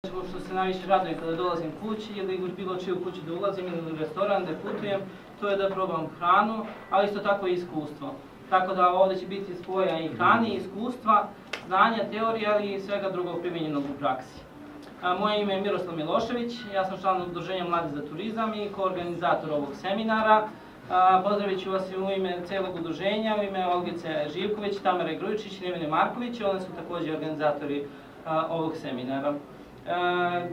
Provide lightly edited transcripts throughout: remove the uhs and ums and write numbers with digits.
Što se najviše raduje kada dolazim kući ili bilo čiju kuću da ulazim ili u restoran da putujem, to je da probam hranu, ali isto tako i iskustvo. Tako da ovdje će biti spoja i hrane, i iskustva, znanja, teorija, ali i svega drugog primjenjenog u praksi. Moje ime je Miroslav Milošević, ja sam član Udruženja Mladi za turizam i koorganizator ovog seminara. Pozdravit ću vas u ime celog udruženja, u ime Olgice Živković, Tamare Grujičić i Nevene Marković, one su također organizatori ovog seminara.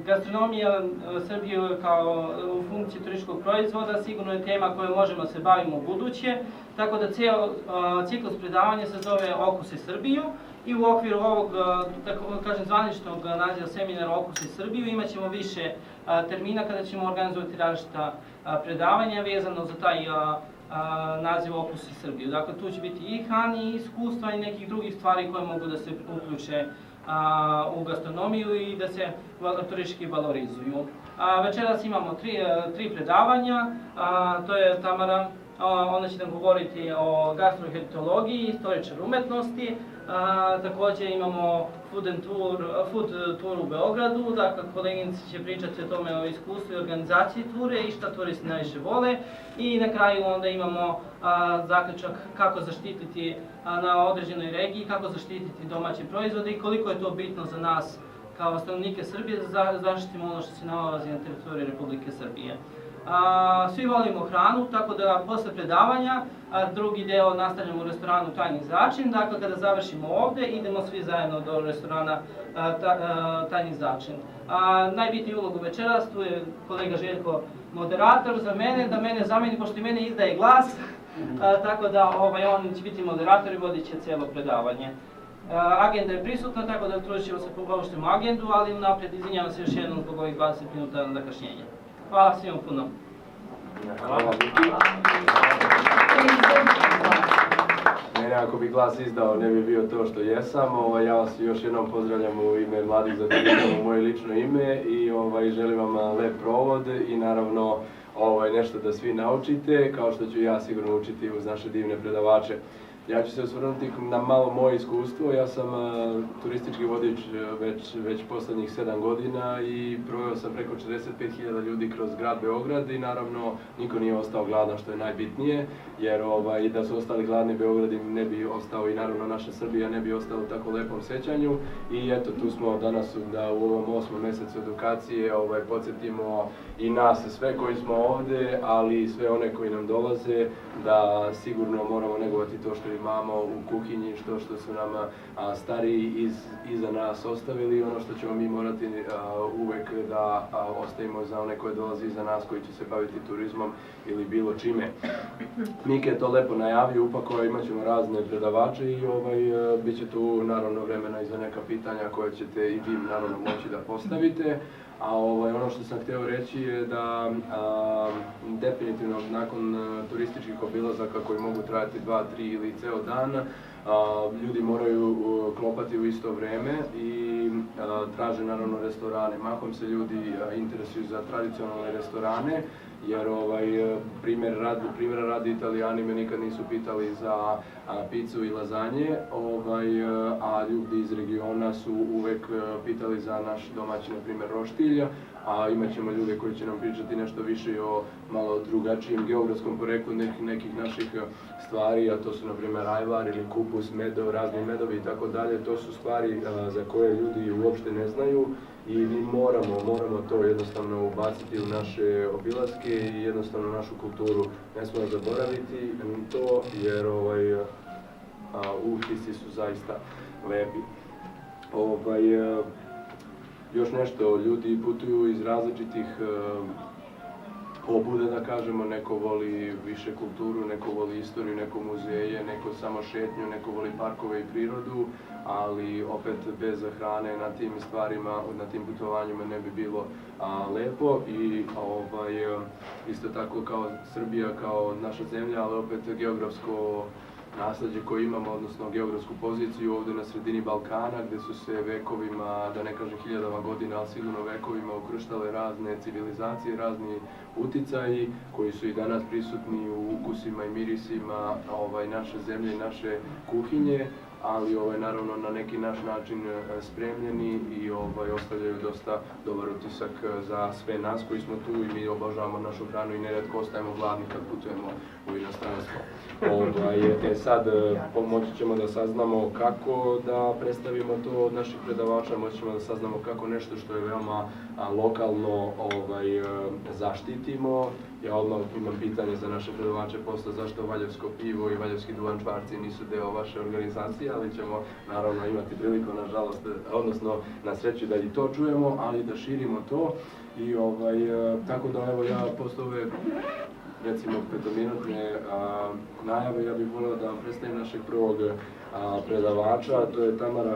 Gastronomija Srbije kao u funkciji turističkog proizvoda sigurno je tema kojom možemo se bavimo u buduće, tako da cijel ciklus predavanja se zove Okusi Srbiju i u okviru ovog, tako kažem, zvaničnog naziva seminara Okusi Srbiju imat ćemo više termina kada ćemo organizovati različita predavanja vezano za taj naziv Okusi Srbiju. Dakle, tu će biti i hrane, i iskustva i nekih drugih stvari koje mogu da se uključe u gastronomiju i da se turistički valorizuju. Večeras imamo tri predavanja, to je Tamara, ona će nam govoriti o gastroheritologiji, istoričar umetnosti, također imamo food tour u Beogradu, dakle koleginici će pričati o tome o iskustvu i organizaciji ture i šta turisti najviše vole i na kraju onda imamo zaključak kako zaštititi na određenoj regiji, kako zaštititi domaće proizvode i koliko je to bitno za nas kao stanovnike Srbije da zaštitimo ono što se nalazi na teritoriji Republike Srbije. Svi volimo hranu, tako da posle predavanja drugi deo nastavljamo u restoranu Tajni Začin. Dakle, kada završimo ovde, idemo svi zajedno do restorana Tajni Začin. Najbitniju ulogu večeras, tu je kolega Željko moderator za mene, da mene zameni, pošto i mene izdaje glas, tako da on će biti moderator i vodit će cijelo predavanje. Agenda je prisutna, tako da trudit ćemo se poboljšati agendu, ali unaprijed izvinjavam se još jednom zbog ovih 20 minuta zakašnjenja. Hvala svima puno. Hvala. Mene ako bi glas izdao ne bi bio to što jesam. Ja vas još jednom pozdravljam u ime Mladih za turizam, u moje lično ime i želim vam lep provod i naravno nešto da svi naučite, kao što ću ja sigurno učiti uz naše divne predavače. Ja ću se osvrnuti na malo moje iskustvo. Ja sam turistički vodič već poslednjih 7 godina i proveo sam preko 45.000 ljudi kroz grad Beograd i naravno niko nije ostao gladan, što je najbitnije, jer da su ostali gladni Beograd im ne bi ostao i naravno naša Srbija ne bi ostala u tako lepom sećanju i eto tu smo danas da u ovom 8. mesecu edukacije podsjetimo i nas sve koji smo ovde, ali i sve one koji nam dolaze da sigurno moramo negovati to što imamo u kuhinji, što su nam stariji iza nas ostavili, ono što ćemo mi morati uvek da ostavimo za one koje dolazi iza nas koji će se baviti turizmom ili bilo čime. Mike je to lepo najavio, upako imat ćemo razne predavače i bit će tu naravno vremena i za neka pitanja koje ćete i vi naravno moći da postavite. A ono što sam hteo reći je da definitivno nakon turističkih obilazaka koji mogu trajati 2, 3 ili ceo dan, ljudi moraju klopati u isto vreme i traže naravno restorane. Mahom se ljudi interesuju za tradicionalne restorane, jer primjera radi Italijani me nikad nisu pitali za picu i lazanje, a ljudi iz regiona su uvek pitali za naš domaći, na primjer, roštilj, a imat ćemo ljude koji će nam pričati nešto više o malo drugačijem geografskom poreklu nekih naših stvari, a to su, na primjer, ajvar ili kupus, medo, razni medovi i tako dalje. To su stvari za koje ljudi uopšte ne znaju i mi moramo to jednostavno ubaciti u naše obilaske i jednostavno našu kulturu ne smemo zaboraviti to, jer utisci su zaista lepi. Još nešto, ljudi putuju iz različitih pobuda, da kažemo, neko voli više kulturu, neko voli istoriju, neko muzeje, neko samo šetnju, neko voli parkove i prirodu, ali opet bez hrane na tim stvarima, na tim putovanjima ne bi bilo lepo i isto tako kao Srbija, kao naša zemlja, ali opet geografsko nasleđe koje imamo, odnosno geografsku poziciju ovde na sredini Balkana, gde su se vekovima, da ne kažem hiljadama godina, ali sigurno vekovima ukrštale razne civilizacije, razni uticaji koji su i danas prisutni u ukusima i mirisima naše zemlje i naše kuhinje, ali naravno na neki naš način spremljeni i ostavljaju dosta dobar utisak za sve nas koji smo tu i mi obožavamo našu hranu i nerijetko ostajemo gladni kad putujemo u inostranstvo. Sad moći ćemo da saznamo kako da predstavimo to od naših predavača, moći ćemo da saznamo kako nešto što je veoma lokalno zaštitimo. Ja odmah imam pitanje za naše predavače posle zašto Valjevsko pivo i Valjevski duvan čvarci nisu deo vaše organizacije, ali ćemo naravno imati priliku, nažalost, odnosno na sreću da i to čujemo, ali da širimo to. I tako da evo ja posle ove recimo 5-minutne najave, ja bih volio da vam predstavim našeg prvog predavača, to je Tamara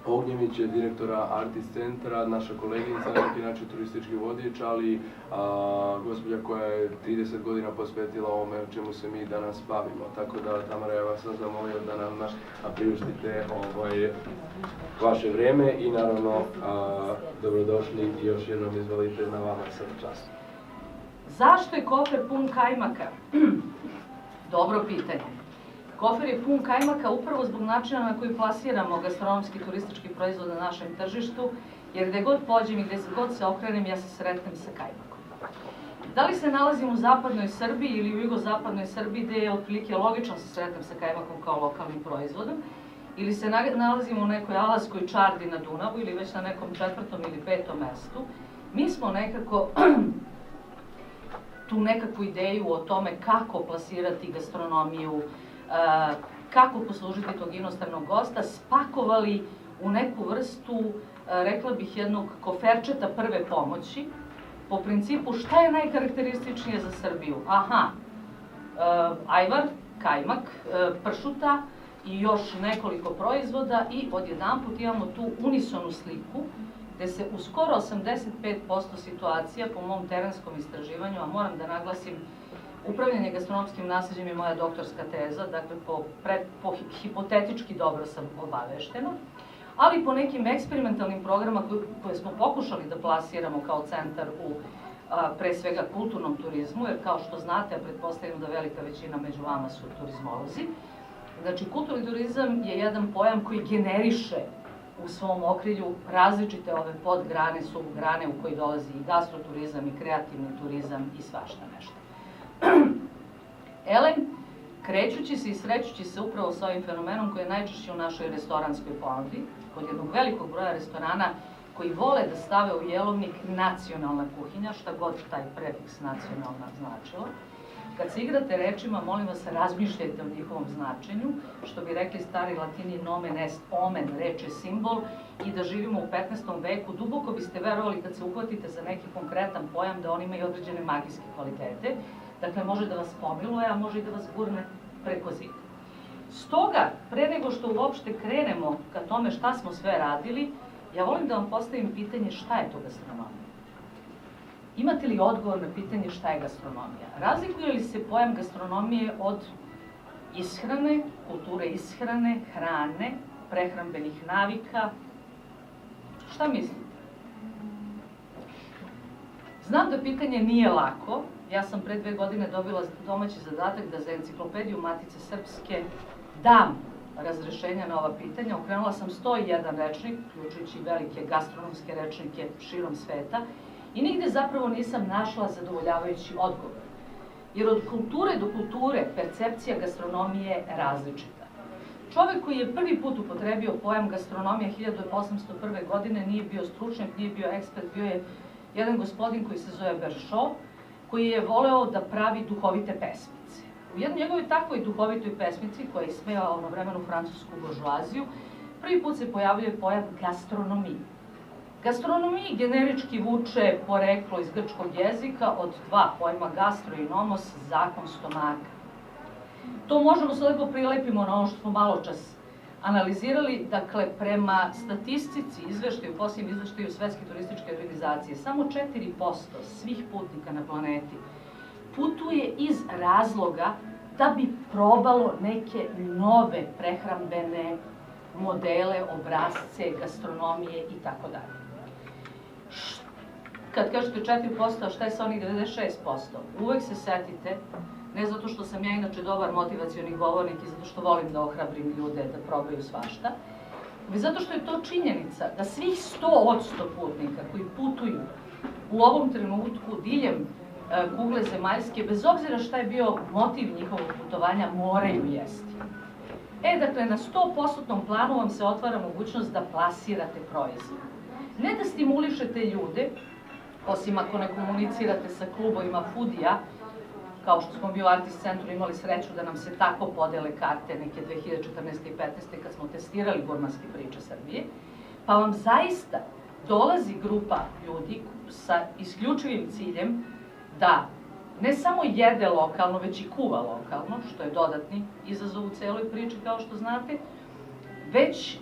Ognjević, je direktora Artist centra, naša koleginica, na neki način turistički vodič, ali gospođa koja je 30 godina posvetila ovome čemu se mi danas bavimo. Tako da, Tamara, ja vas sam zamolio da nam priuštite vaše vreme i naravno dobrodošli i još jednom izvolite na vama sad čast. Zašto je kofer pun kajmaka? Dobro pitanje. Kofer je pun kajmaka upravo zbog načina na koji plasiramo gastronomski turistički proizvod na našem tržištu, jer gde god pođem i gde god se okrenem, ja se sretnem sa kajmakom. Da li se nalazim u zapadnoj Srbiji ili u jugozapadnoj Srbiji, gde je otprilike logično se sretnem sa kajmakom kao lokalnim proizvodom, ili se nalazimo u nekoj alaskoj čardi na Dunavu ili već na nekom 4. ili 5. mestu, mi smo nekako tu nekakvu ideju o tome kako plasirati gastronomiju, kako poslužiti tog inostranog gosta, spakovali u neku vrstu, rekla bih, jednog koferčeta prve pomoći, po principu šta je najkarakterističnije za Srbiju. Aha, ajvar, kajmak, pršuta i još nekoliko proizvoda i odjedanput imamo tu unisonu sliku gde se u skoro 85% situacija po mom terenskom istraživanju, a moram da naglasim, upravljanje gastronomskim nasleđem je moja doktorska teza, dakle po hipotetički dobro sam obaveštena, ali po nekim eksperimentalnim programama koje smo pokušali da plasiramo kao centar u pre svega kulturnom turizmu, jer kao što znate, a pretpostavljam da velika većina među vama su turizmolozi, znači kulturni turizam je jedan pojam koji generiše u svom okrilju različite ove podgrane, subgrane u koji dolazi i gastroturizam i kreativni turizam i svašta nešto. Elem, krećući se i srećući se upravo sa ovim fenomenom koji je najčešće u našoj restoranskoj ponudi, kod jednog velikog broja restorana koji vole da stave u jelovnik nacionalna kuhinja, šta god taj prefiks nacionalna značila. Kad se igrate rečima, molim vas, razmišljajte o njihovom značenju, što bi rekli stari Latini nomen est omen, reč je simbol, i da živimo u 15. veku, duboko biste verovali kad se uhvatite za neki konkretan pojam da on ima i određene magijske kvalitete, dakle može da vas pomiluje, a može i da vas gurne preko zida. Stoga, pre nego što uopšte krenemo ka tome šta smo sve radili, ja volim da vam postavim pitanje šta je to gastronomija. Imate li odgovor na pitanje šta je gastronomija? Razlikuje li se pojam gastronomije od ishrane, kulture ishrane, hrane, prehrambenih navika? Šta mislite? Znam da pitanje nije lako. Ja sam pre 2 godine dobila domaći zadatak da za enciklopediju Matice Srpske dam razrešenja na ova pitanja. Okrenula sam 101 rečnik, uključujući velike gastronomske rečnike širom sveta, i nigde zapravo nisam našla zadovoljavajući odgovor. Jer od kulture do kulture percepcija gastronomije je različita. Čovek koji je prvi put upotrebio pojam gastronomija 1801. godine nije bio stručnjak, nije bio ekspert, bio je jedan gospodin koji se zove Beršo, koji je voleo da pravi duhovite pesmice. U jednoj njegovoj takvoj duhovitoj pesmici, koja je ismejala onovremenu francusku buržuaziju, prvi put se pojavljuje pojam gastronomije. Gastronomiji generički vuče poreklo iz grčkog jezika od 2 pojma gastro i nomos, zakon stomaka. To možemo se lepo prilepimo na ono što smo malo čas analizirali, dakle prema statistici, izveštaju, posljednjem izveštaju Svetske turističke organizacije, samo 4% svih putnika na planeti putuje iz razloga da bi probalo neke nove prehrambene modele, obrazce, gastronomije i tako dalje. Kad kažete 4%, a šta je sa onih 96%? Uvek se setite ne zato što sam ja inače dobar motivacioni govornik i zato što volim da ohrabrim ljude da probaju svašta, već zato što je to činjenica da svih 100% putnika koji putuju u ovom trenutku diljem kugle zemaljske, bez obzira šta je bio motiv njihovog putovanja, moraju jesti. Dakle, na 100% planu vam se otvara mogućnost da plasirate proizvod. Ne da stimulišete ljude, osim ako ne komunicirate sa klubovima foodija, kao što smo mi u Artist centru imali sreću da nam se tako podele karte neke 2014. i 2015. kad smo testirali gurmanske priče Srbije, pa vam zaista dolazi grupa ljudi sa isključivim ciljem da ne samo jede lokalno, već i kuva lokalno, što je dodatni izazov u celoj priči, kao što znate, već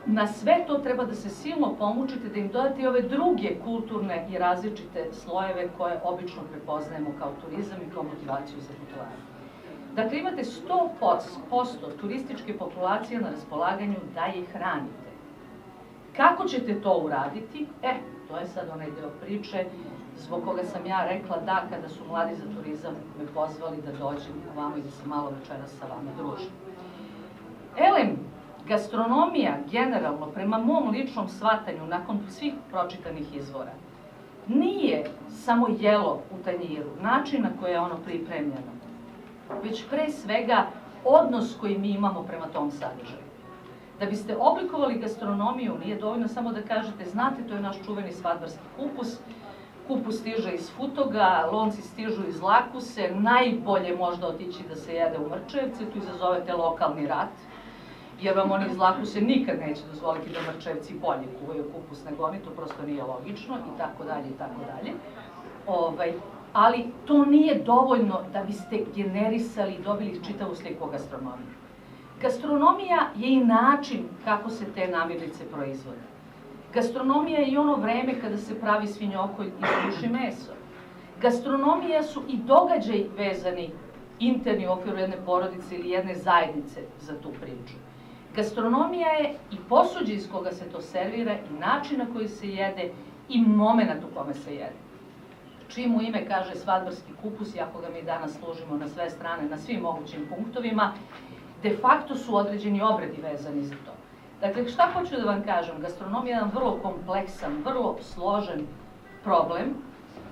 na sve to treba da se silno pomučite, da im dodate i ove druge kulturne i različite slojeve koje obično prepoznajemo kao turizam i kao motivaciju za putovanje. Dakle, imate 100% turističke populacije na raspolaganju da je hranite. Kako ćete to uraditi? To je sad onaj deo priče zbog koga sam ja rekla da kada su Mladi za turizam me pozvali da dođem ovamo i da se malo večeras sa vama družim. Gastronomija, generalno, prema mom ličnom shvatanju, nakon svih pročitanih izvora, nije samo jelo u tanjiru, način na koji je ono pripremljeno, već pre svega odnos koji mi imamo prema tom sadržaju. Da biste oblikovali gastronomiju, nije dovoljno samo da kažete, znate, to je naš čuveni svadbarski kupus, kupus stiže iz Futoga, lonci stižu iz Lakuse, najbolje možda otići da se jede u Mrčajevce, tu izazovete lokalni rat, jer vam oni iz Lakuse nikad neće dozvoliti da Mrčajevci bolje kuvaju kupus nego oni, to prosto nije logično, i tako dalje, i tako dalje. Ali to nije dovoljno da biste generisali i dobili čitavu sliku o gastronomiji. Gastronomija je i način kako se te namirnice proizvode. Gastronomija je i ono vreme kada se pravi svinjokolj i suši meso. Gastronomija su i događaj vezani interni u okviru jedne porodice ili jedne zajednice za tu priču. Gastronomija je i posuđe iz koga se to servira i način na koji se jede i moment u kome se jede. Čim u ime kaže svadbarski kupus, iako ga mi danas služimo na sve strane, na svim mogućim punktovima, de facto su određeni obredi vezani za to. Dakle, šta hoću da vam kažem? Gastronomija je jedan vrlo kompleksan, vrlo složen problem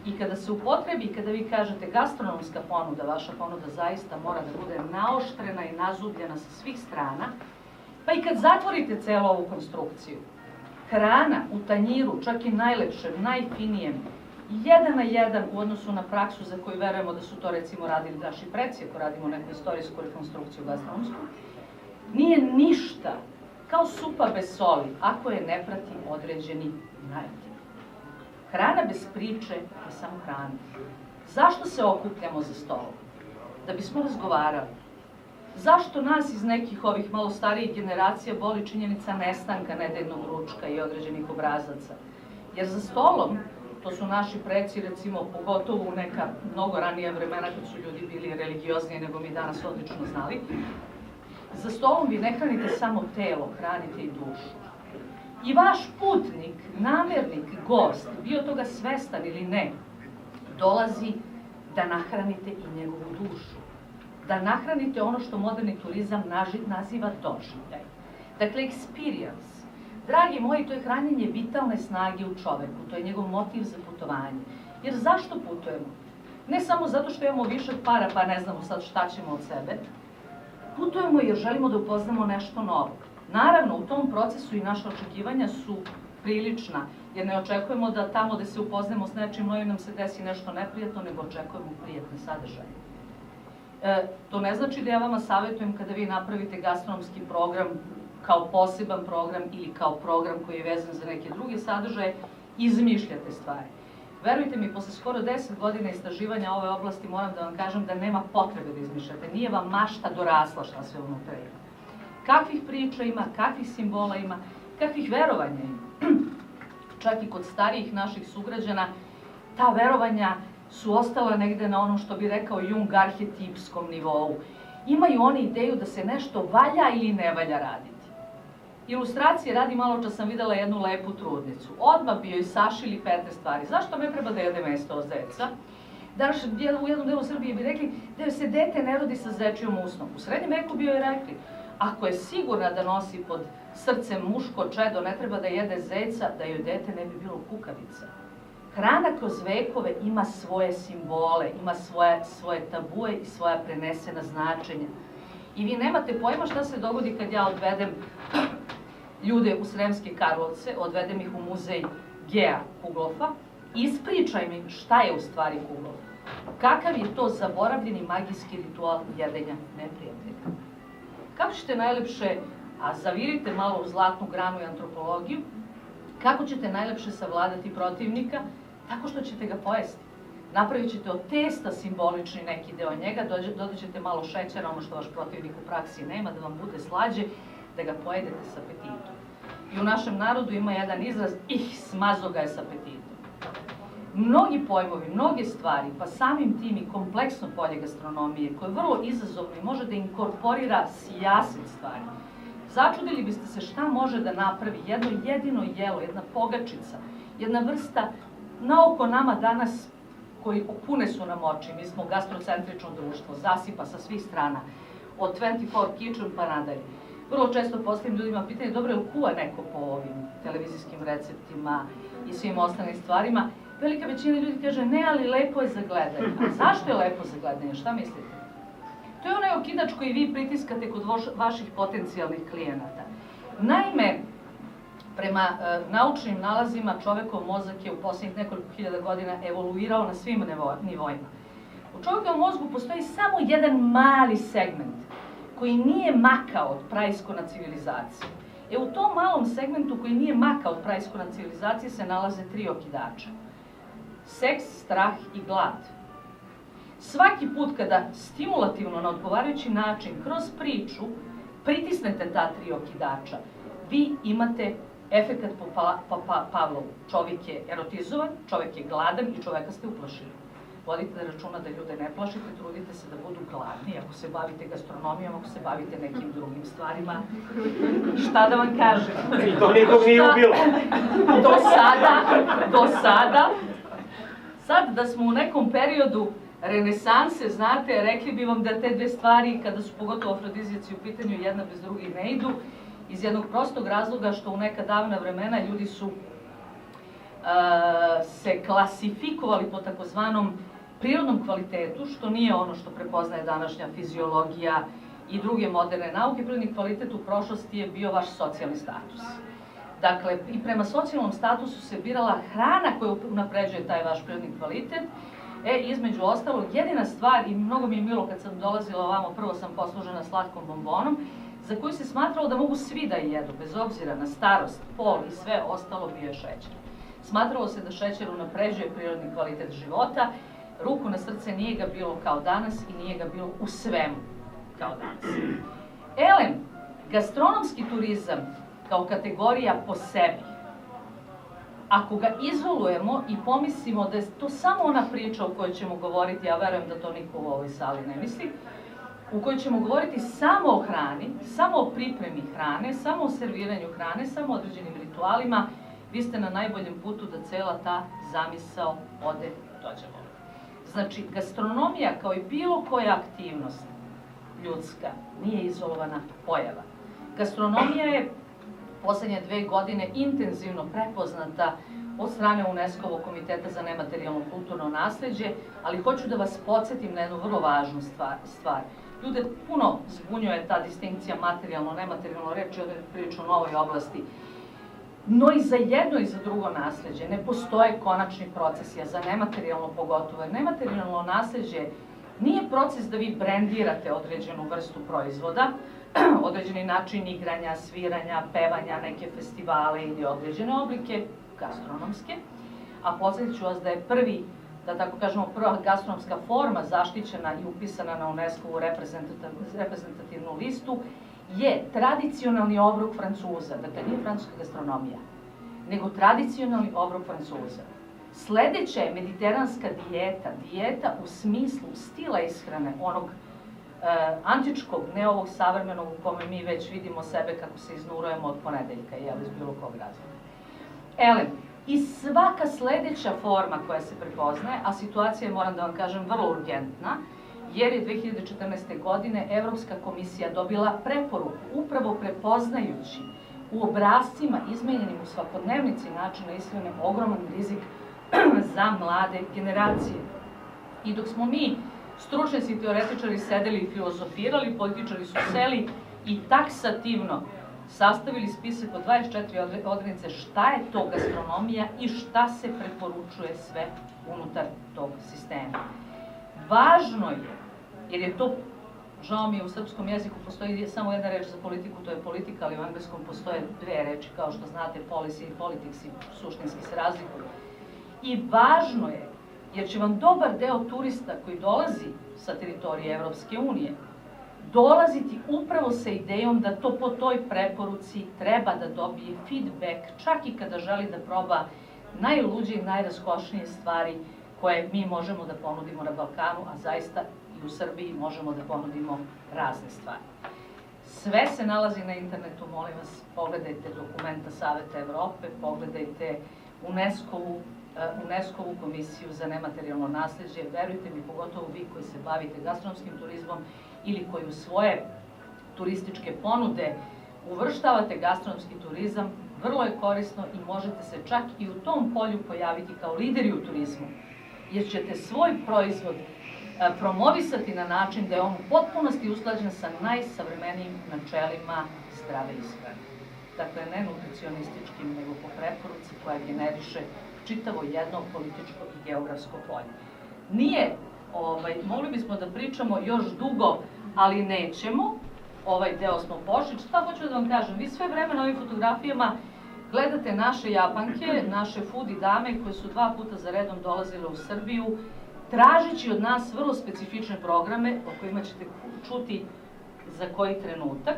i kada se upotrebi, kada vi kažete gastronomska ponuda, vaša ponuda zaista mora da bude naoštrena i nazubljena sa svih strana, pa i kad zatvorite celu ovu konstrukciju, hrana u tanjiru, čak i najlepšem, najfinijem, 1 na 1 u odnosu na praksu za koju verujemo da su to recimo radili naši preci, ako radimo neku istorijsku rekonstrukciju gastronomsku, nije ništa kao supa bez soli, ako je ne prati određeni narativ. Hrana bez priče je samo hrana. Zašto se okupljamo za stolom? Da bismo razgovarali. Zašto nas iz nekih ovih malo starijih generacija boli činjenica nestanka nedeljnog ručka i određenih obrazaca? Jer za stolom, to su naši preci, recimo, pogotovo u neka mnogo ranija vremena kad su ljudi bili religiozniji nego mi danas odlično znali, za stolom vi ne hranite samo telo, hranite i dušu. I vaš putnik, namernik, gost, bio toga svestan ili ne, dolazi da nahranite i njegovu dušu. Da nahranite ono što moderni turizam naziva doživljaj. Dakle, experience. Dragi moji, to je hranjenje vitalne snage u čoveku, to je njegov motiv za putovanje. Jer zašto putujemo? Ne samo zato što imamo višak para pa ne znamo sad šta ćemo od sebe. Putujemo jer želimo da upoznamo nešto novo. Naravno, u tom procesu i naše očekivanja su prilična, jer ne očekujemo da tamo gde se upoznamo s nečim novim nam se desi nešto neprijatno, nego očekujemo prijatne sadržaje. To ne znači da ja vama savjetujem kada vi napravite gastronomski program kao poseban program ili kao program koji je vezan za neke druge sadržaje, izmišljate stvari. Verujte mi, posle skoro 10 godina istraživanja ove oblasti moram da vam kažem da nema potrebe da izmišljate. Nije vam mašta dorasla šta sve unutra ima. Kakvih priča ima, kakvih simbola ima, kakvih verovanja ima. Čak i kod starijih naših sugrađana ta verovanja su ostala negde na onom što bi rekao Jung arhetipskom nivou. Imaju oni ideju da se nešto valja ili ne valja raditi. Ilustracije radi, malo čas sam videla jednu lepu trudnicu. Odmah bi joj sašili 15 stvari. Zašto me treba da jede mesto od zeca? Danas u jednom delu Srbije bi rekli da se dete ne rodi sa zečijom usnom. U srednjem veku bi joj rekli, ako je sigurna da nosi pod srcem muško čedo, ne treba da jede zeca, da joj dete ne bi bilo kukavica. Hrana kroz vekove ima svoje simbole, ima svoje tabue i svoja prenesena značenja. I vi nemate pojma šta se dogodi kad ja odvedem ljude u Sremske Karlovce, odvedem ih u muzej Gea Kuglofa, ispričaj mi šta je u stvari Kuglof. Kakav je to zaboravljeni magijski ritual jedenja neprijatelja. Kako ćete najlepše, a zavirite malo u zlatnu granu i antropologiju, kako ćete najlepše savladati protivnika? Tako što ćete ga pojesti. Napravit ćete od testa simbolični neki deo njega, dodat ćete malo šećera, ono što vaš protivnik u praksi nema, da vam bude slađe, da ga pojedete s apetitom. I u našem narodu ima jedan izraz, smazo ga je s apetitom. Mnogi pojmovi, mnoge stvari, pa samim tim i kompleksno polje gastronomije, koje je vrlo izazovno i može da inkorporira sijaset stvari. Začudili biste se šta može da napravi jedno jedino jelo, jedna pogačica, jedna vrsta na oko nama danas koji pune su nam oči, mi smo gastrocentrično društvo, zasipa sa svih strana, od 24 Kitchen pa nadalje. Vrlo često postavim ljudima pitanje, dobro, je li kuva neko po ovim televizijskim receptima i svim ostalim stvarima? Velika većina ljudi kaže, ne, ali lepo je za gledanje. A zašto je lepo za gledanje? Šta mislite? To je onaj okidač koji vi pritiskate kod vaših potencijalnih klijenata. Naime, prema naučnim nalazima, čovekov mozak je u poslednjih nekoliko hiljada godina evoluirao na svim nivoima. U čovekovom mozgu postoji samo jedan mali segment koji nije makao od praiskona civilizacije. U tom malom segmentu koji nije makao od praiskona civilizacije se nalaze 3 okidača. Seks, strah i glad. Svaki put kada stimulativno na odgovarajući način, kroz priču, pritisnete ta 3 okidača, vi imate efekat po Pavlovu. Čovjek je erotizovan, čovjek je gladan i čoveka ste uplašili. Vodite računa da ljude ne plašite, trudite se da budu gladni, ako se bavite gastronomijom, ako se bavite nekim drugim stvarima. Šta da vam kažem? I to nikog nije ubilo. Do sada, sad da smo u nekom periodu renesanse, znate, rekli bi vam da te dve stvari, kada su pogotovo afrodizijaci u pitanju, jedna bez drugih ne idu, iz jednog prostog razloga što u neka davna vremena ljudi su se klasifikovali po takozvanom prirodnom kvalitetu, što nije ono što prepoznaje današnja fiziologija i druge moderne nauke. Prirodni kvalitet u prošlosti je bio vaš socijalni status. Dakle, i prema socijalnom statusu se birala hrana koja unapređuje taj vaš prirodni kvalitet. Između ostalog, jedina stvar, i mnogo mi je milo kad sam dolazila ovamo, prvo sam poslužena slatkom bombonom, za koju se smatralo da mogu svi da jedu, bez obzira na starost, pol i sve ostalo, bio je šećer. Smatralo se da šećer unapređuje prirodni kvalitet života, ruku na srce, nije ga bilo kao danas i nije ga bilo u svemu kao danas. Elem, gastronomski turizam kao kategorija po sebi, ako ga izolujemo i pomislimo da je to samo ona priča o kojoj ćemo govoriti, ja verujem da to niko u ovoj sali ne misli, u kojoj ćemo govoriti samo o hrani, samo o pripremi hrane, samo o serviranju hrane, samo o određenim ritualima, vi ste na najboljem putu da cela ta zamisao ode dođemo. Znači, gastronomija kao i bilo koja aktivnost ljudska nije izolovana pojava. Gastronomija je poslednje 2 godine intenzivno prepoznata od strane UNESCO-vog komiteta za nematerijalno kulturno nasleđe, ali hoću da vas podsjetim na jednu vrlo važnu stvar. Ljude puno zbunjuje ta distinkcija materijalno-nematerijalno, reč je prilično novoj oblasti. No i za jedno i za drugo nasleđe ne postoje konačni procesi, a za nematerijalno pogotovo. Jer nematerijalno nasleđe nije proces da vi brendirate određenu vrstu proizvoda, određeni način igranja, sviranja, pevanja, neke festivale ili određene oblike gastronomske, a podsjetit ću vas da je prvi, da tako kažemo, prva gastronomska forma zaštićena i upisana na UNESCO-vu reprezentativnu listu je tradicionalni obrok Francuza, dakle nije francuska gastronomija, nego tradicionalni obrok Francuza. Sledeća je mediteranska dijeta u smislu stila ishrane, onog antičkog, ne ovog savremenog u kome mi već vidimo sebe kako se iznurujemo od ponedeljka, jel, iz bilo kog razloga. I svaka sledeća forma koja se prepoznaje, a situacija je, moram da vam kažem, vrlo urgentna, jer je 2014. godine Evropska komisija dobila preporuku, upravo prepoznajući u obrascima izmenjenim u svakodnevnici načina ishrane ogroman rizik za mlade generacije. I dok smo mi, stručnjaci i teoretičari, sedeli i filozofirali, političari su seli i taksativno sastavili spisak od 24 odrednice šta je to gastronomija i šta se preporučuje sve unutar tog sistema. Važno je, jer je to, žao mi je, u srpskom jeziku postoji samo jedna reč za politiku, to je politika, ali u engleskom postoje dve reči, kao što znate, policy i politics i suštinski se razlikuju. I važno je, jer će vam dobar deo turista koji dolazi sa teritorije Evropske unije dolaziti upravo sa idejom da to po toj preporuci treba da dobije feedback, čak i kada želi da proba najluđe i najraskošnije stvari koje mi možemo da ponudimo na Balkanu, a zaista i u Srbiji možemo da ponudimo razne stvari. Sve se nalazi na internetu, molim vas, pogledajte dokumenta Saveta Evrope, pogledajte UNESCO-vu komisiju za nematerijalno nasleđe, verujte mi, pogotovo vi koji se bavite gastronomskim turizmom ili koji u svoje turističke ponude uvrštavate gastronomski turizam, vrlo je korisno i možete se čak i u tom polju pojaviti kao lideri u turizmu, jer ćete svoj proizvod promovisati na način da je on u potpunosti usklađen sa najsavremenijim načelima zdrave ishrane. Dakle, ne nutricionističkim, nego po preporuci koja generiše čitavo jedno političko i geografsko polje. Nije, mogli bismo da pričamo još dugo, ali nećemo, ovaj deo smo pošli. Šta hoću da vam kažem, vi sve vreme na ovim fotografijama gledate naše Japanke, naše foodie dame koje su 2 puta za redom dolazile u Srbiju, tražeći od nas vrlo specifične programe o kojima ćete čuti za koji trenutak.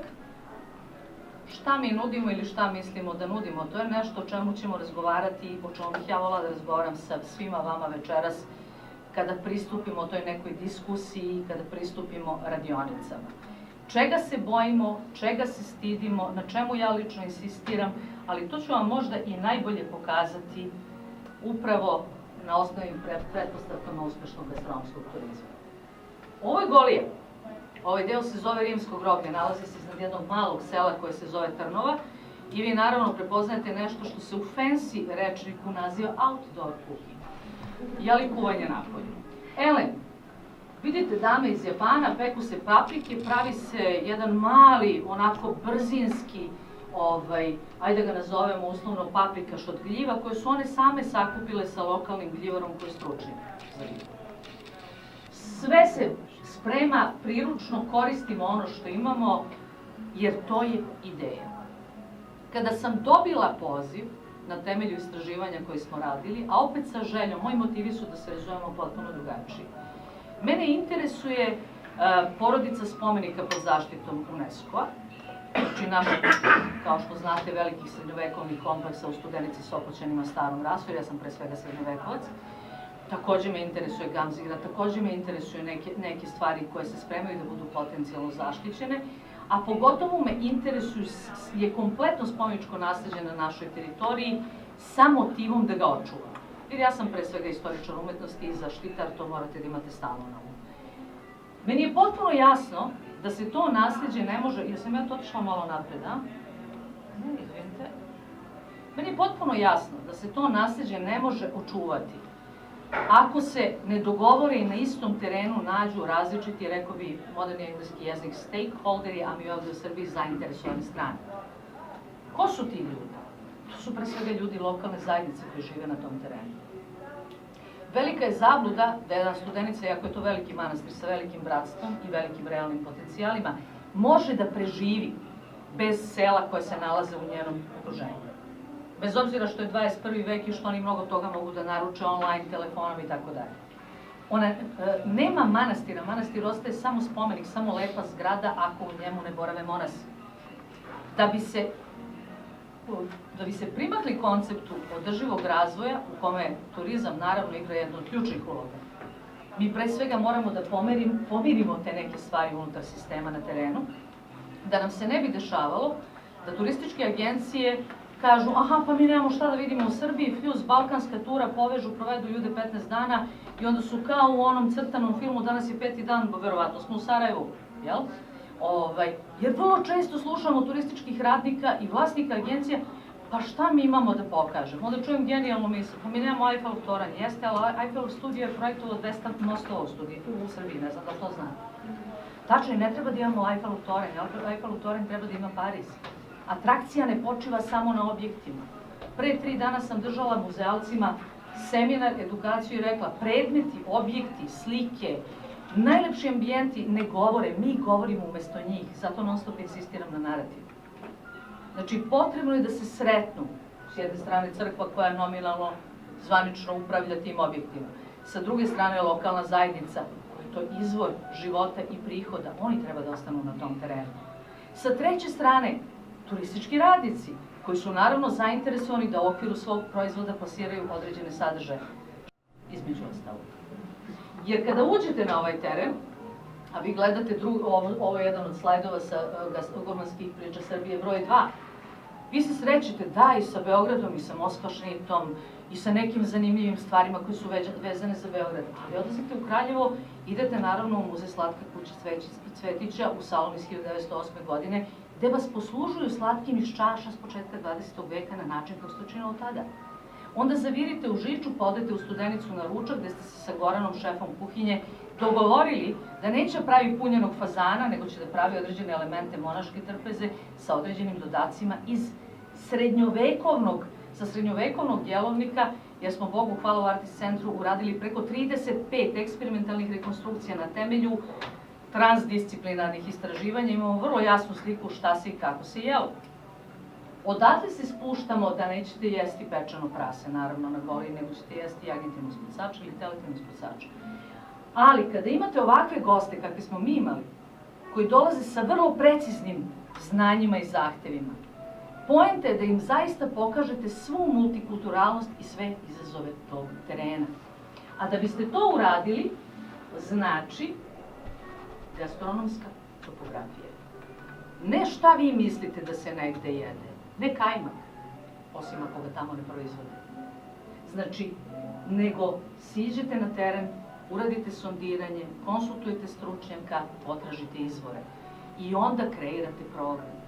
Šta mi nudimo ili šta mislimo da nudimo, to je nešto o čemu ćemo razgovarati, o čemu bih ja volala da razgovaram sa svima vama večeras kada pristupimo toj nekoj diskusiji, kada pristupimo radionicama. Čega se bojimo, čega se stidimo, na čemu ja lično insistiram, ali to ću vam možda i najbolje pokazati upravo na osnovnim pretpostavkama uspešnog gastronomskog turizma. Ovo je Golije. Ovaj deo se zove Rimsko groblje, nalazi se iznad jednog malog sela koje se zove Trnova i vi naravno prepoznajete nešto što se u fancy rečniku naziva outdoor cooking, jeli kuvanje napolju. Elem, vidite dame iz Japana, peku se paprike, pravi se jedan mali, onako brzinski, ajde ga nazovemo uslovno paprikaš od gljiva, koje su one same sakupile sa lokalnim gljivarom koji je stručnjak za gljivu. Sve se sprema, priručno koristimo ono što imamo, jer to je ideja. Kada sam dobila poziv na temelju istraživanja koje smo radili, a opet sa željom, moji motivi su da se razumemo potpuno drugačije. Mene interesuje porodica spomenika pod zaštitom UNESCO-a, znači naš, kao što znate, velikih srednjovekovnih kompleksa u Studenici, Sopoćanima, Starom Rasu, ja sam pre svega srednjovekovac. Takođe me interesuje Gamzigra, takođe me interesuje neke stvari koje se spremaju da budu potencijalno zaštićene, a pogotovo me je kompletno spomeničko nasleđe na našoj teritoriji sa motivom da ga očuvam. Jer ja sam pre svega istoričar umetnosti i zaštitar, to morate da imate stalno na umu. Meni je potpuno jasno da se to nasleđe ne može, jesam ja to otišla malo napred, a? Ne, izvinite. Meni je potpuno jasno da se to nasleđe ne može očuvati ako se ne dogovore i na istom terenu nađu različiti, rekao bi moderni engleski jezik, stakeholderi, a mi ovdje u Srbiji zainteresovane strane. Ko su ti ljudi? To su pre svega ljudi lokalne zajednice koji žive na tom terenu. Velika je zabluda da jedna Studenica, iako je to veliki manastir sa velikim bratstvom i velikim realnim potencijalima, može da preživi bez sela koje se nalaze u njenom okruženju. Bez obzira što je 21. vek i što oni mnogo toga mogu da naruče online, telefonom i tako dalje. Ona nema manastira, manastir ostaje samo spomenik, samo lepa zgrada ako u njemu ne borave monasi. Da bi se primakli konceptu održivog razvoja, u kome turizam naravno igra jednu od ključnih uloga, mi pre svega moramo da pomirimo te neke stvari unutar sistema na terenu, da nam se ne bi dešavalo da turističke agencije kažu, aha, pa mi nemamo šta da vidimo u Srbiji, fljus, balkanska tura, povežu, provedu ljude 15 dana i onda su kao u onom crtanom filmu, danas je 5. dan, verovatno smo u Sarajevu, jel? Jer vrlo često slušamo turističkih radnika i vlasnika agencija, pa šta mi imamo da pokažemo? Onda čujem genijalnu misl, pa mi nemamo Eiffelov toranj, jeste, ali Eiffelov studio je projektovao 200 mostova u Srbiji, ne znam da to znam. Tačno, ne treba da imamo Eiffelov toranj, Eiffelov toranj treba da ima Pariz. Atrakcija ne počiva samo na objektima. Pre 3 dana sam držala muzealcima seminar, edukaciju i rekla, predmeti, objekti, slike, najlepši ambijenti ne govore, mi govorimo umesto njih, zato non stop insistiram na narativu. Znači, potrebno je da se sretnu, s jedne strane crkva koja nominalno zvanično upravlja tim objektima, sa druge strane lokalna zajednica, koja je to izvor života i prihoda, oni treba da ostanu na tom terenu. Sa treće strane, turistički radnici, koji su naravno zainteresovani da u okviru svog proizvoda plasiraju određene sadržaje, između ostalog. Jer kada uđete na ovaj teren, a vi gledate ovo je jedan od slajdova sa gurmanskih priča Srbije broj 2, vi se srećete da i sa Beogradom i sa Moskva-Šnitom i sa nekim zanimljivim stvarima koje su vezane za Beograd. Ali odlazite u Kraljevo, idete naravno u muzej Slatke kuće Cvetića u salon iz 1908. godine, gde vas poslužuju slatkim iz čaša s početka 20. veka na način kako ste učinili tada. Onda zavirite u Žiču, pa odete u Studenicu na ručak, gde ste se sa Goranom, šefom kuhinje, dogovorili da neće pravi punjenog fazana, nego će da pravi određene elemente monaške trpeze sa određenim dodacima iz srednjovekovnog jelovnika, jer smo, Bogu hvala, u Artist centru uradili preko 35 eksperimentalnih rekonstrukcija na temelju transdisciplinarnih istraživanja. Imamo vrlo jasnu sliku šta se i kako se jelo. Odatle se spuštamo da nećete jesti pečeno prase, naravno na goli, nego ćete jesti jagintinu ispucača ili teletinu ispucača. Ali kada imate ovakve goste kakve smo mi imali, koji dolaze sa vrlo preciznim znanjima i zahtevima, poenta je da im zaista pokažete svu multikulturalnost i sve izazove tog terena. A da biste to uradili, znači gastronomska topografija. Ne šta vi mislite da se negde jede, ne kajmak, osim ako ga tamo ne proizvode. Znači, nego siđete na teren, uradite sondiranje, konsultujete stručnjaka, potražite izvore i onda kreirate program.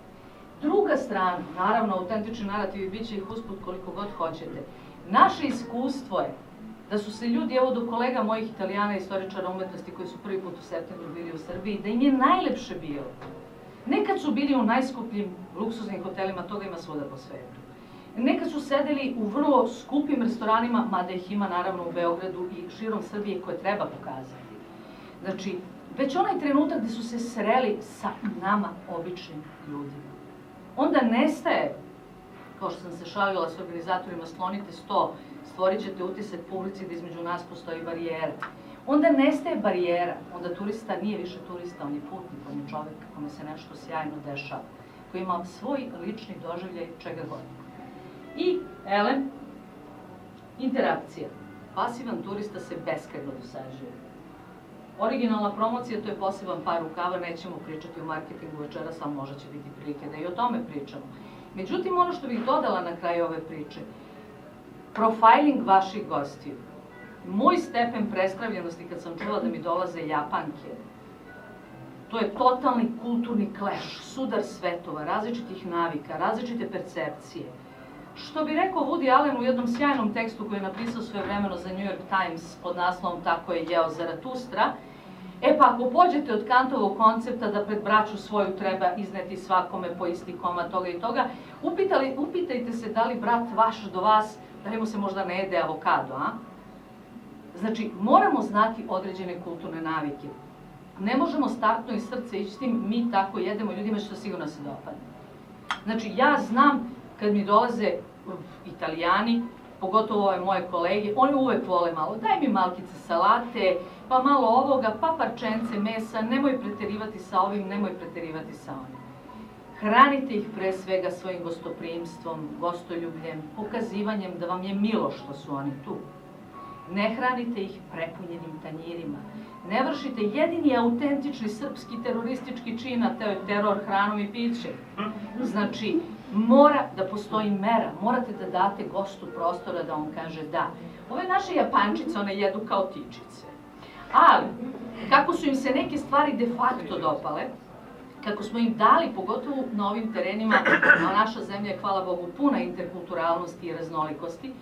Druga strana, naravno, autentični narativi, bit će ih usput koliko god hoćete. Naše iskustvo je da su se ljudi, evo do kolega mojih Italijana, istoričara umetnosti koji su prvi put u septembru bili u Srbiji, da im je najlepše bilo. Nekad su bili u najskupljim luksuznim hotelima, toga ima svuda po svetu. Nekad su sedeli u vrlo skupim restoranima, mada ih ima naravno u Beogradu i širom Srbije koje treba pokazati. Znači, već onaj trenutak gde su se sreli sa nama, običnim ljudima. Onda nestaje, kao što sam se šalila s organizatorima, sklonite sto, stvorit ćete utisak publici da između nas postoji barijera. Onda nestaje barijera, onda turista nije više turista, on je putnik, on je čovek kome se nešto sjajno dešava, koji ima svoj lični doživljaj čega god. I, interakcija. Pasivan turista se beskrajno dosađuje. Originalna promocija, to je poseban par rukava, nećemo pričati o marketingu večeras, ali možda će biti prilike da i o tome pričamo. Međutim, ono što bih dodala na kraju ove priče, profiling vaših gostiju. Moj stepen preskravljenosti kad sam čula da mi dolaze Japanke, to je totalni kulturni clash, sudar svetova, različitih navika, različite percepcije. Što bi rekao Woody Allen u jednom sjajnom tekstu koji je napisao svojevremeno za New York Times pod naslovom Tako je jeo Zaratustra, pa ako pođete od Kantovog koncepta da pred braću svoju treba izneti svakome po isti komad toga i toga, upitajte se da li brat vaš do vas, da li mu se možda ne jede avokado, a? Znači, moramo znati određene kulturne navike. Ne možemo startno iz srca ići s tim, mi tako jedemo, ljudima što sigurno se dopadne. Znači, ja znam kad mi dolaze Italijani, pogotovo ove moje kolege, oni uvek vole malo, daj mi malkice salate, pa malo ovoga, pa parčence mesa, nemoj preterivati sa ovim, nemoj preterivati sa onim. Hranite ih pre svega svojim gostoprimstvom, gostoljubljem, pokazivanjem da vam je milo što su oni tu. Ne hranite ih prepunjenim tanjirima. Ne vršite jedini autentični srpski teroristički čin, a to je teror hranom i pićem. Znači, mora da postoji mera, morate da date gostu prostora da on kaže da. Ove naše Japančice, one jedu kao tičice. Ali, kako su im se neke stvari de facto dopale, kako smo im dali, pogotovo na ovim terenima, a naša zemlja je, hvala Bogu, puna interkulturalnosti i raznolikosti,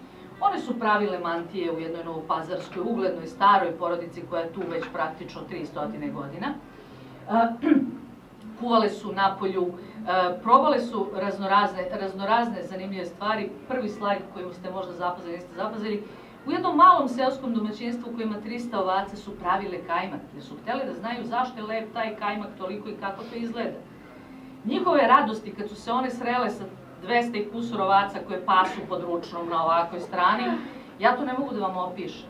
one su pravile mantije u jednoj novopazarskoj, uglednoj, staroj porodici koja je tu već praktično 300 godina. Kuvale su na polju, probale su raznorazne zanimljive stvari. Prvi slajd kojim ste možda zapazili, niste zapazili, u jednom malom seoskom domaćinstvu koji ima 300 ovaca su pravile kajmak, jer su htjeli da znaju zašto je lep taj kajmak toliko i kako to izgleda. Njihove radosti kad su se one srele sa 200 i kusur ovaca koje pasu pod ručnom na ovakvoj strani, ja to ne mogu da vam opišem.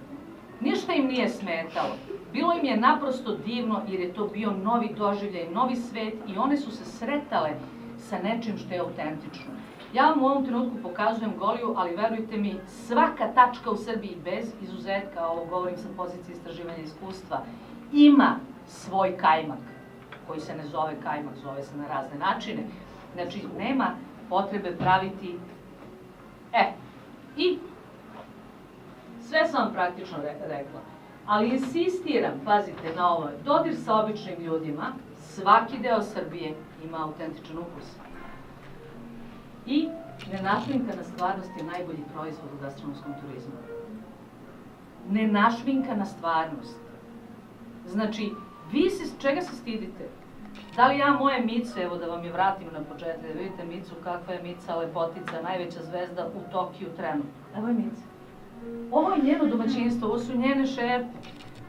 Ništa im nije smetalo. Bilo im je naprosto divno jer je to bio novi doživljaj, novi svet i one su se sretale sa nečim što je autentično. Ja vam u ovom trenutku pokazujem Goliju, ali verujte mi, svaka tačka u Srbiji, bez izuzetka, ovo govorim sa pozicije istraživanja iskustva, ima svoj kajmak, koji se ne zove kajmak, zove se na razne načine. Znači, nema potrebe praviti... I sve sam vam praktično rekla. Ali insistiram, pazite na ovo, dodir sa običnim ljudima, svaki deo Srbije ima autentičan ukus. I nenašminkana stvarnost je najbolji proizvod u gastronomskom turizmu. Nenašminkana stvarnost. Znači, vi čega se stidite? Da li ja moje Mice, evo da vam je vratim na početak, da vidite Micu, kakva je Mica, lepotica, najveća zvezda u Tokiju trenutno. Evo je Mica. Ovo je njeno domaćinstvo, ovo su njene šerpe.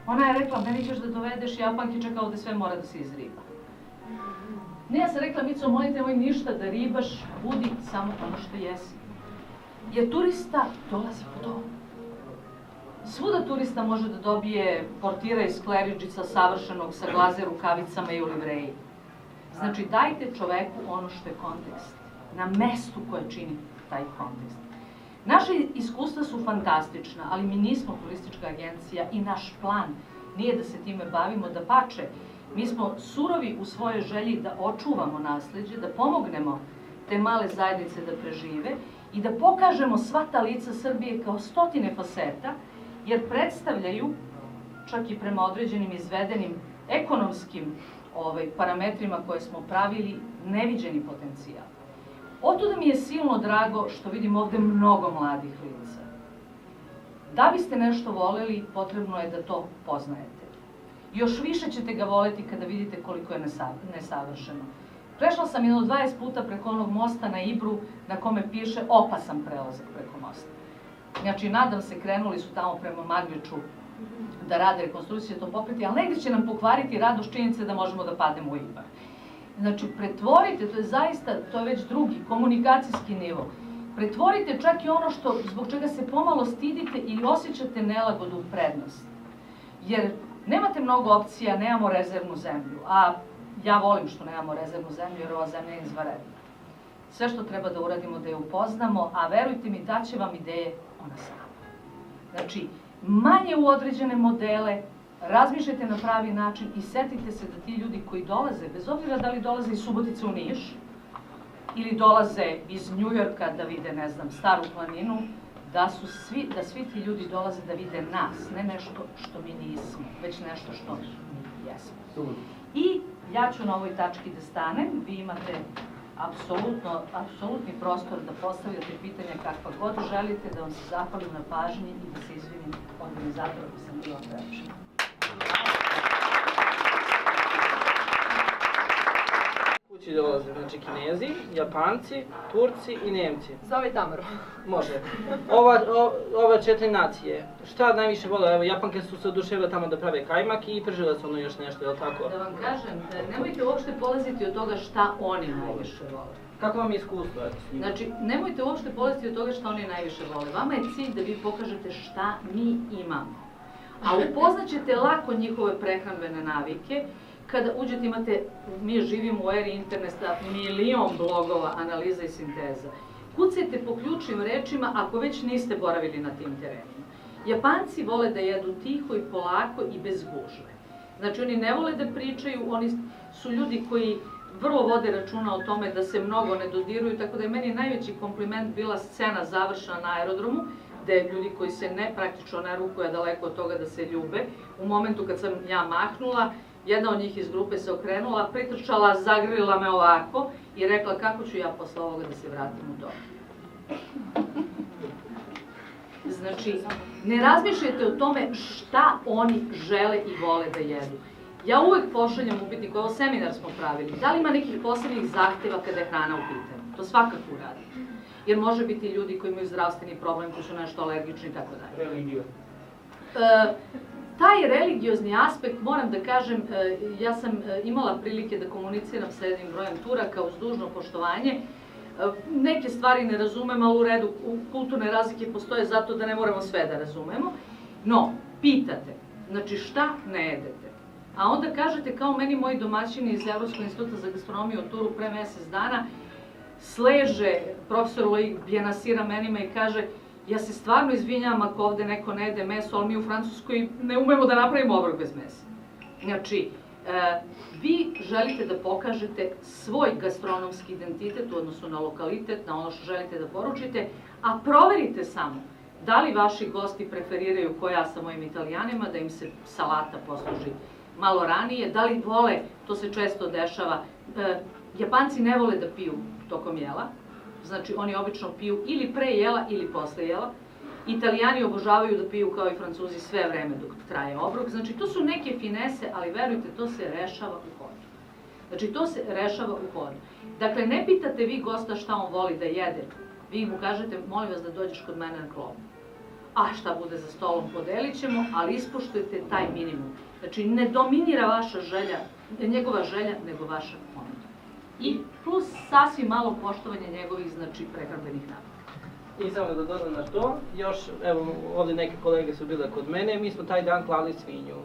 Ona je rekla, meni ćeš da dovedeš Japanki, čeka ovde sve mora da se izriba. Ne, ja sam rekla, Mico, molim te, nemoj ništa da ribaš, budi samo ono što jesi. Jer turista dolazi po to. Svuda turista može da dobije portira iz Kleridžica savršenog sa glaze rukavicama i u livreji. Znači, dajte čoveku ono što je kontekst, na mestu koje čini taj kontekst. Naše iskustva su fantastična, ali mi nismo turistička agencija i naš plan nije da se time bavimo, da pače. Mi smo surovi u svojoj želji da očuvamo nasleđe, da pomognemo te male zajednice da prežive i da pokažemo sva ta lica Srbije kao stotine faseta, jer predstavljaju, čak i prema određenim izvedenim ekonomskim parametrima koje smo pravili, neviđeni potencijal. Otuda mi je silno drago što vidim ovde mnogo mladih lica. Da biste nešto voleli, potrebno je da to poznajete. Još više ćete ga voleti kada vidite koliko je nesavršeno. Prešla sam jedno 20 puta preko onog mosta na Ibru na kome piše opasan prelazak preko mosta. Znači, nadam se, krenuli su tamo prema Magliču da rade rekonstrukciju, to popreti, ali negdje će nam pokvariti radost činjenice da možemo da pademo u Ibar. Znači, pretvorite, to je zaista, to je već drugi, komunikacijski nivo. Pretvorite čak i ono što, zbog čega se pomalo stidite ili osjećate nelagodu u prednost. Jer nemate mnogo opcija, nemamo rezervnu zemlju, a ja volim što nemamo rezervnu zemlju jer ova zemlja je izvanredna. Sve što treba da uradimo da je upoznamo, a verujte mi, daće vam ideje ona sama. Znači, manje u određene modele, razmišljajte na pravi način i setite se da ti ljudi koji dolaze, bez obzira da li dolaze iz Subotice u Niš, ili dolaze iz Njujorka da vide, ne znam, Staru planinu, da svi ti ljudi dolaze da vide nas, ne nešto što mi nismo, već nešto što mi jesmo. I ja ću na ovoj tački da stanem, vi imate apsolutni prostor da postavljate pitanja kakva god želite, da vam se zahvalim na pažnji i da se izvinim organizatoru koji sam bila prečena. Kući dolaze, znači, Kinezi, Japanci, Turci i Nemci. Zove Tamaru. Može. Ova 4 nacije, šta najviše vole? Evo, Japanke su se oduševile tamo da prave kajmak i pržile su ono još nešto, je li tako? Da vam kažem, nemojte uopšte polaziti od toga šta oni najviše vole. Kako vam je iskustvo? Znači, nemojte uopšte polaziti od toga šta oni najviše vole. Vama je cilj da vi pokažete šta mi imamo. A upoznaćete lako njihove prehranbene navike. Kada uđete mi živimo u eri interneta, milion blogova, analiza i sinteza. Kucajte po ključnim rečima ako već niste boravili na tim terenima. Japanci vole da jedu tiho i polako i bez gužve. Znači oni ne vole da pričaju, oni su ljudi koji vrlo vode računa o tome da se mnogo ne dodiruju, tako da je meni najveći kompliment bila scena završena na aerodromu, gde ljudi koji se praktično ne rukuju, a daleko od toga da se ljube. U momentu kad sam ja mahnula, jedna od njih iz grupe se okrenula, pritrčala, zagrlila me ovako i rekla kako ću ja posle ovoga da se vratim u dom. Znači, ne razmišljajte o tome šta oni žele i vole da jedu. Ja uvek pošaljam upitnik, ovo seminar smo pravili, da li ima nekih posebnih zahteva kada je hrana u pitanju? To svakako uradi. Jer može biti ljudi koji imaju zdravstveni problem, koji su nešto alergični i tako dalje. Religiju. Taj religiozni aspekt, moram da kažem, ja sam imala prilike da komuniciram sa jednim brojem Turaka uz dužno poštovanje. Neke stvari ne razumem, ali u redu, kulturne razlike postoje zato da ne moramo sve da razumemo. No, pitate, znači šta ne jedete? A onda kažete, kao meni moji domaćini iz Evropskog instituta za gastronomiju u Turu pre mesec dana, sleže profesor Loic Bienasira menima i kaže ja se stvarno izvinjam ako ovde neko ne jede meso, ali mi u Francuskoj ne umemo da napravimo obrok bez mesa. Znači, vi želite da pokažete svoj gastronomski identitet u odnosu na lokalitet, na ono što želite da poručite, a proverite samo da li vaši gosti preferiraju, ko ja sa mojim Italijanima, da im se salata posluži malo ranije, da li vole, to se često dešava, Japanci ne vole da piju tokom jela, znači oni obično piju ili pre jela ili posle jela. Italijani obožavaju da piju kao i Francuzi sve vreme dok traje obrok, znači to su neke finese, ali verujte, to se rešava u hodu. Znači to se rešava u hodu. Dakle, ne pitate vi gosta šta on voli da jede, vi mu kažete, molim vas da dođeš kod mene na klopu. A šta bude za stolom podelit ćemo, ali ispoštujte taj minimum. Znači, ne dominira vaša želja, njegova želja, nego vaša ponuda. I plus sasvim malo poštovanje njegovih, znači, prehrambenih navika. I samo da dodam na to, još, evo, ovdje neke kolege su bile kod mene, mi smo taj dan klali svinju.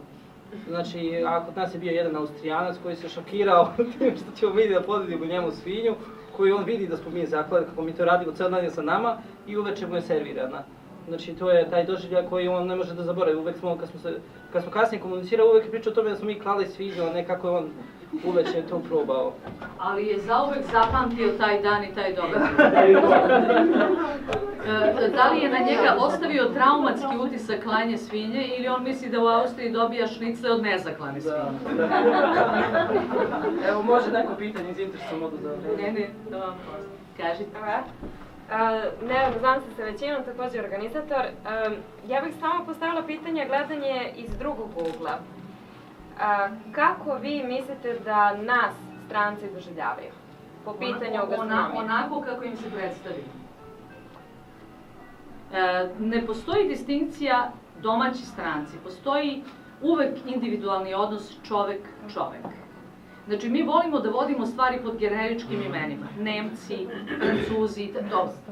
Znači, a kod nas je bio jedan Austrijanac koji se šokirao tim što ćemo mi da podedimo njemu svinju, koju on vidi da smo mi zaklali, kako mi to radimo ceo dan sa nama i uveče mu je servirana. Znači, to je taj doživljaj koji on ne može da zaboravi. Uvek smo, kad smo kasnije komunicirali, uvek je pričao o tome da smo mi klali svinju, a ne kako je on uveče to probao. Ali je zauvek zapamtio taj dan i taj događaj. Da li je na njega ostavio traumatski utisak klanje svinje ili on misli da u Austriji dobija šnicle od nezaklane svinje? Evo, može neko pitanje iz interesa modu da... Ne, da vam prosto. Kažite. Ne, znam se sa većinom, također organizator. Ja bih samo postavila pitanje gledanje iz drugog ugla. Kako vi mislite da nas stranci doživljavaju po pitanju gastronomije? Onako kako im se predstavi. Ne postoji distinkcija domaći stranci, postoji uvek individualni odnos čovek-čovek. Znači, mi volimo da vodimo stvari pod generičkim imenima. Nemci, Francuzi,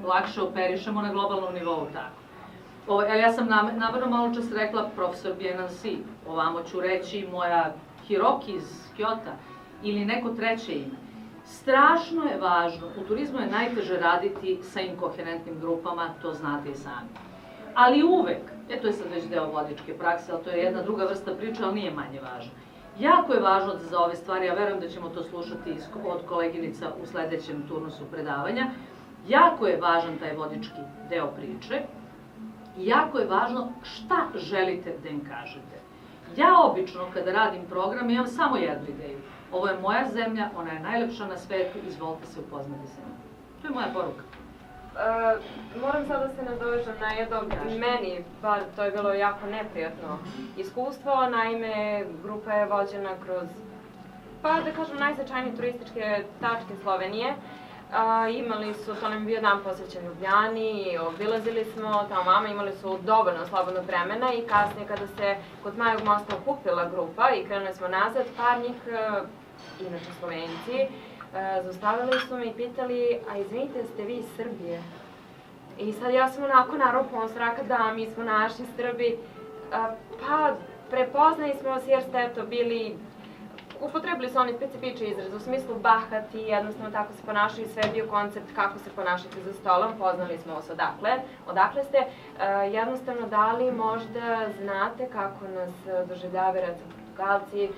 lakše operišemo na globalnom nivou, tako. Ja sam namerno malo čas rekla profesor Bienansi, ovamo ću reći moja Hiroki iz Kyota ili neko treće ime. Strašno je važno, u turizmu je najteže raditi sa inkoherentnim grupama, to znate i sami. Ali uvek, to je sad već deo vodičke prakse, ali to je jedna druga vrsta priče, ali nije manje važno. Jako je važno za ove stvari, ja verujem da ćemo to slušati od koleginica u sledećem turnusu predavanja, jako je važan taj vodički deo priče i jako je važno šta želite da im kažete. Ja obično kada radim program imam samo jednu ideju. Ovo je moja zemlja, ona je najlepša na svetu, izvolite se upoznati sa njom. To je moja poruka. Moram sad da se nadovežem na jedno, meni, bar to je bilo jako neprijatno iskustvo, naime grupa je vođena kroz, pa da kažem, najznačajnije turističke tačke Slovenije. Imali su, to nam je bio dan posvećen Ljubljani, obilazili smo tamo mama, imali su dovoljno slobodnog vremena i kasnije kada se kod Majog mosta okupila grupa i krenuli smo nazad, par njih, inače Slovenci, zaustavili su me i pitali, a izvinite, ste vi iz Srbije? I sad ja sam onako naropala straka, da, mi smo naši Srbi, pa prepoznali smo vas jer ste eto bili upotrebili su oni specifični izraz, u smislu bahati, jednostavno tako se ponašaju, sve je bio koncept kako se ponašati za stolom, poznali smo vas odakle ste. Jednostavno, da li možda znate kako nas doživljavaju, recimo, Portugalci,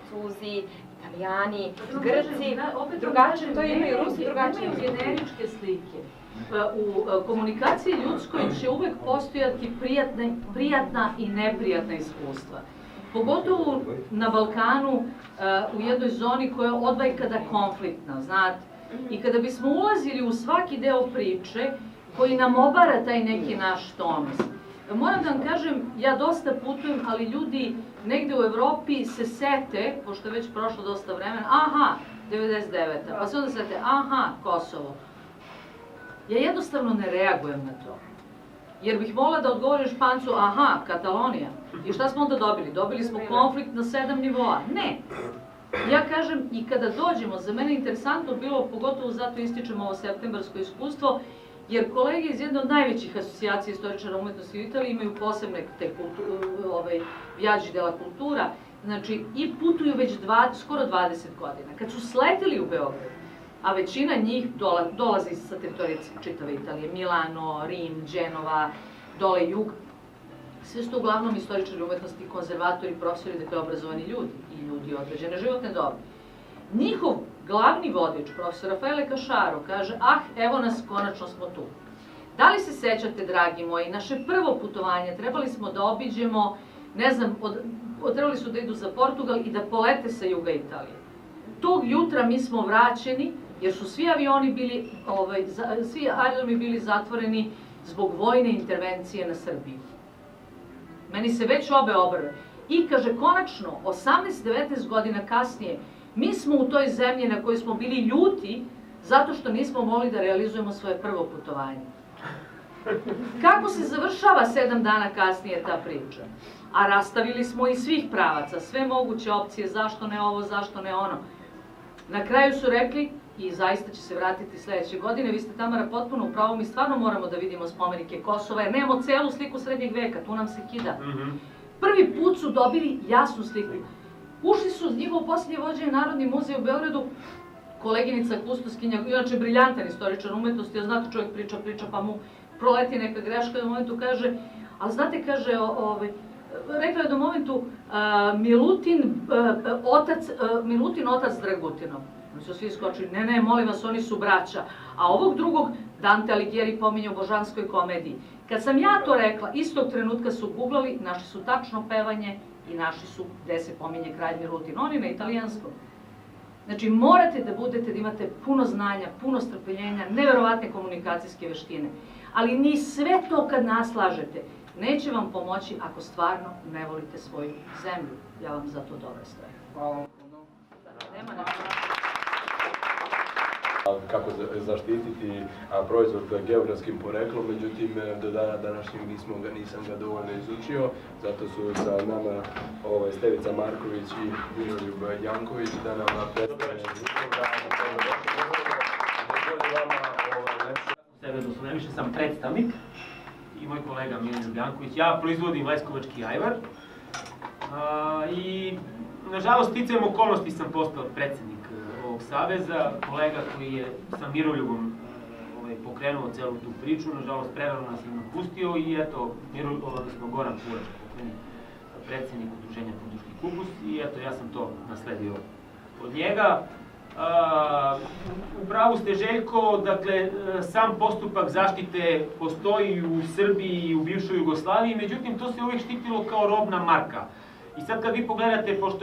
Francuzi, Italijani, Grci, drugačije, to imaju Rusi, drugačije. Nemaju generičke slike. U komunikaciji ljudskoj će uvek postojati prijatna i neprijatna iskustva. Pogotovo na Balkanu, u jednoj zoni koja je odvajkada konfliktna, znate. I kada bismo ulazili u svaki deo priče koji nam obara taj neki naš tonus. Moram da vam kažem, ja dosta putujem, ali ljudi negde u Evropi se sete, pošto je već prošlo dosta vremena, aha, 99. Pa se onda sete, aha, Kosovo. Ja jednostavno ne reagujem na to. Jer bih volila da odgovorim Špancu, aha, Katalonija. I šta smo onda dobili? Dobili smo konflikt na 7 nivoa. Ne. Ja kažem, i kada dođemo, za mene je interesantno bilo, pogotovo zato ističem ovo septembarsko iskustvo, jer kolege iz jedne od najvećih asocijacija istoričara umetnosti u Italiji imaju posebne te viaggio della cultura, znači i putuju već skoro 20 godina. Kad su sleteli u Beograd, a većina njih dolazi sa teritorije čitave Italije, Milano, Rim, Dženova, dole jug, sve su to uglavnom istoričari umetnosti, konzervatori, profesori, dakle obrazovani ljudi i ljudi određene životne dobe. Njihov glavni vodič, profesor Raffaele Cašaro, kaže, evo nas, konačno smo tu. Da li se sećate, dragi moji, naše prvo putovanje, trebali smo da obiđemo, ne znam, trebali su da idu za Portugal i da polete sa juga Italije. Tog jutra mi smo vraćeni, jer su svi avioni bili, svi aerodromi bili zatvoreni zbog vojne intervencije na Srbiju. Meni se već obe obrve. I kaže, konačno, 18-19 godina kasnije, mi smo u toj zemlji na kojoj smo bili ljuti zato što nismo mogli da realizujemo svoje prvo putovanje. Kako se završava 7 dana kasnije ta priča? A rastavili smo i svih pravaca, sve moguće opcije, zašto ne ovo, zašto ne ono. Na kraju su rekli, i zaista će se vratiti sledeće godine, vi ste, Tamara, potpuno u pravu, mi stvarno moramo da vidimo spomenike Kosova, jer nemamo celu sliku srednjeg veka, tu nam se kida. Prvi put su dobili jasnu sliku. Ušli su uz njihovo posljednje vođenje Narodni muzej u Beogradu, koleginica Kustoskinja, inače briljantan istoričar umetnosti, ja znate, čovjek priča, pa mu proleti neka greška i u momentu kaže, ali znate, kaže, rekla je do momentu Milutin otac Dragutinov. Oni su svi skočili, ne, molim vas, oni su braća. A ovog drugog Dante Alighieri pominje u Božanskoj komediji. Kad sam ja to rekla, istog trenutka su googlali, našli su tačno pevanje i našli su gde se pominje kralj Milutin. Oni na italijanskom. Znači, morate da imate puno znanja, puno strpljenja, neverovatne komunikacijske veštine. Ali ni sve to kad naslažete, neće vam pomoći ako stvarno ne volite svoju zemlju. Ja vam za to dobro stojim. Hvala vam puno. Nema nešto. Kako zaštititi proizvod geografskim poreklom, međutim do dana današnjeg nisam ga dovoljno izučio, zato su sa nama Stevica Marković i Miroljub Janković da nam predstave sebe više sam predstavnik i moj kolega Miroljub Janković. Ja proizvodim leskovački ajvar i nažalost sticajem okolnosti sam postao predsednik ovog saveza, kolega koji je sa Miroljubom pokrenuo celu tu priču, nažalost prerano nas je napustio i eto, Goran Purač, predsednik udruženja Podruški kupus i eto, ja sam to nasledio od njega. U pravu ste, Željko, dakle, sam postupak zaštite postoji u Srbiji i u bivšoj Jugoslaviji, međutim, to se uvijek štitilo kao robna marka. I sad kad vi pogledate, pošto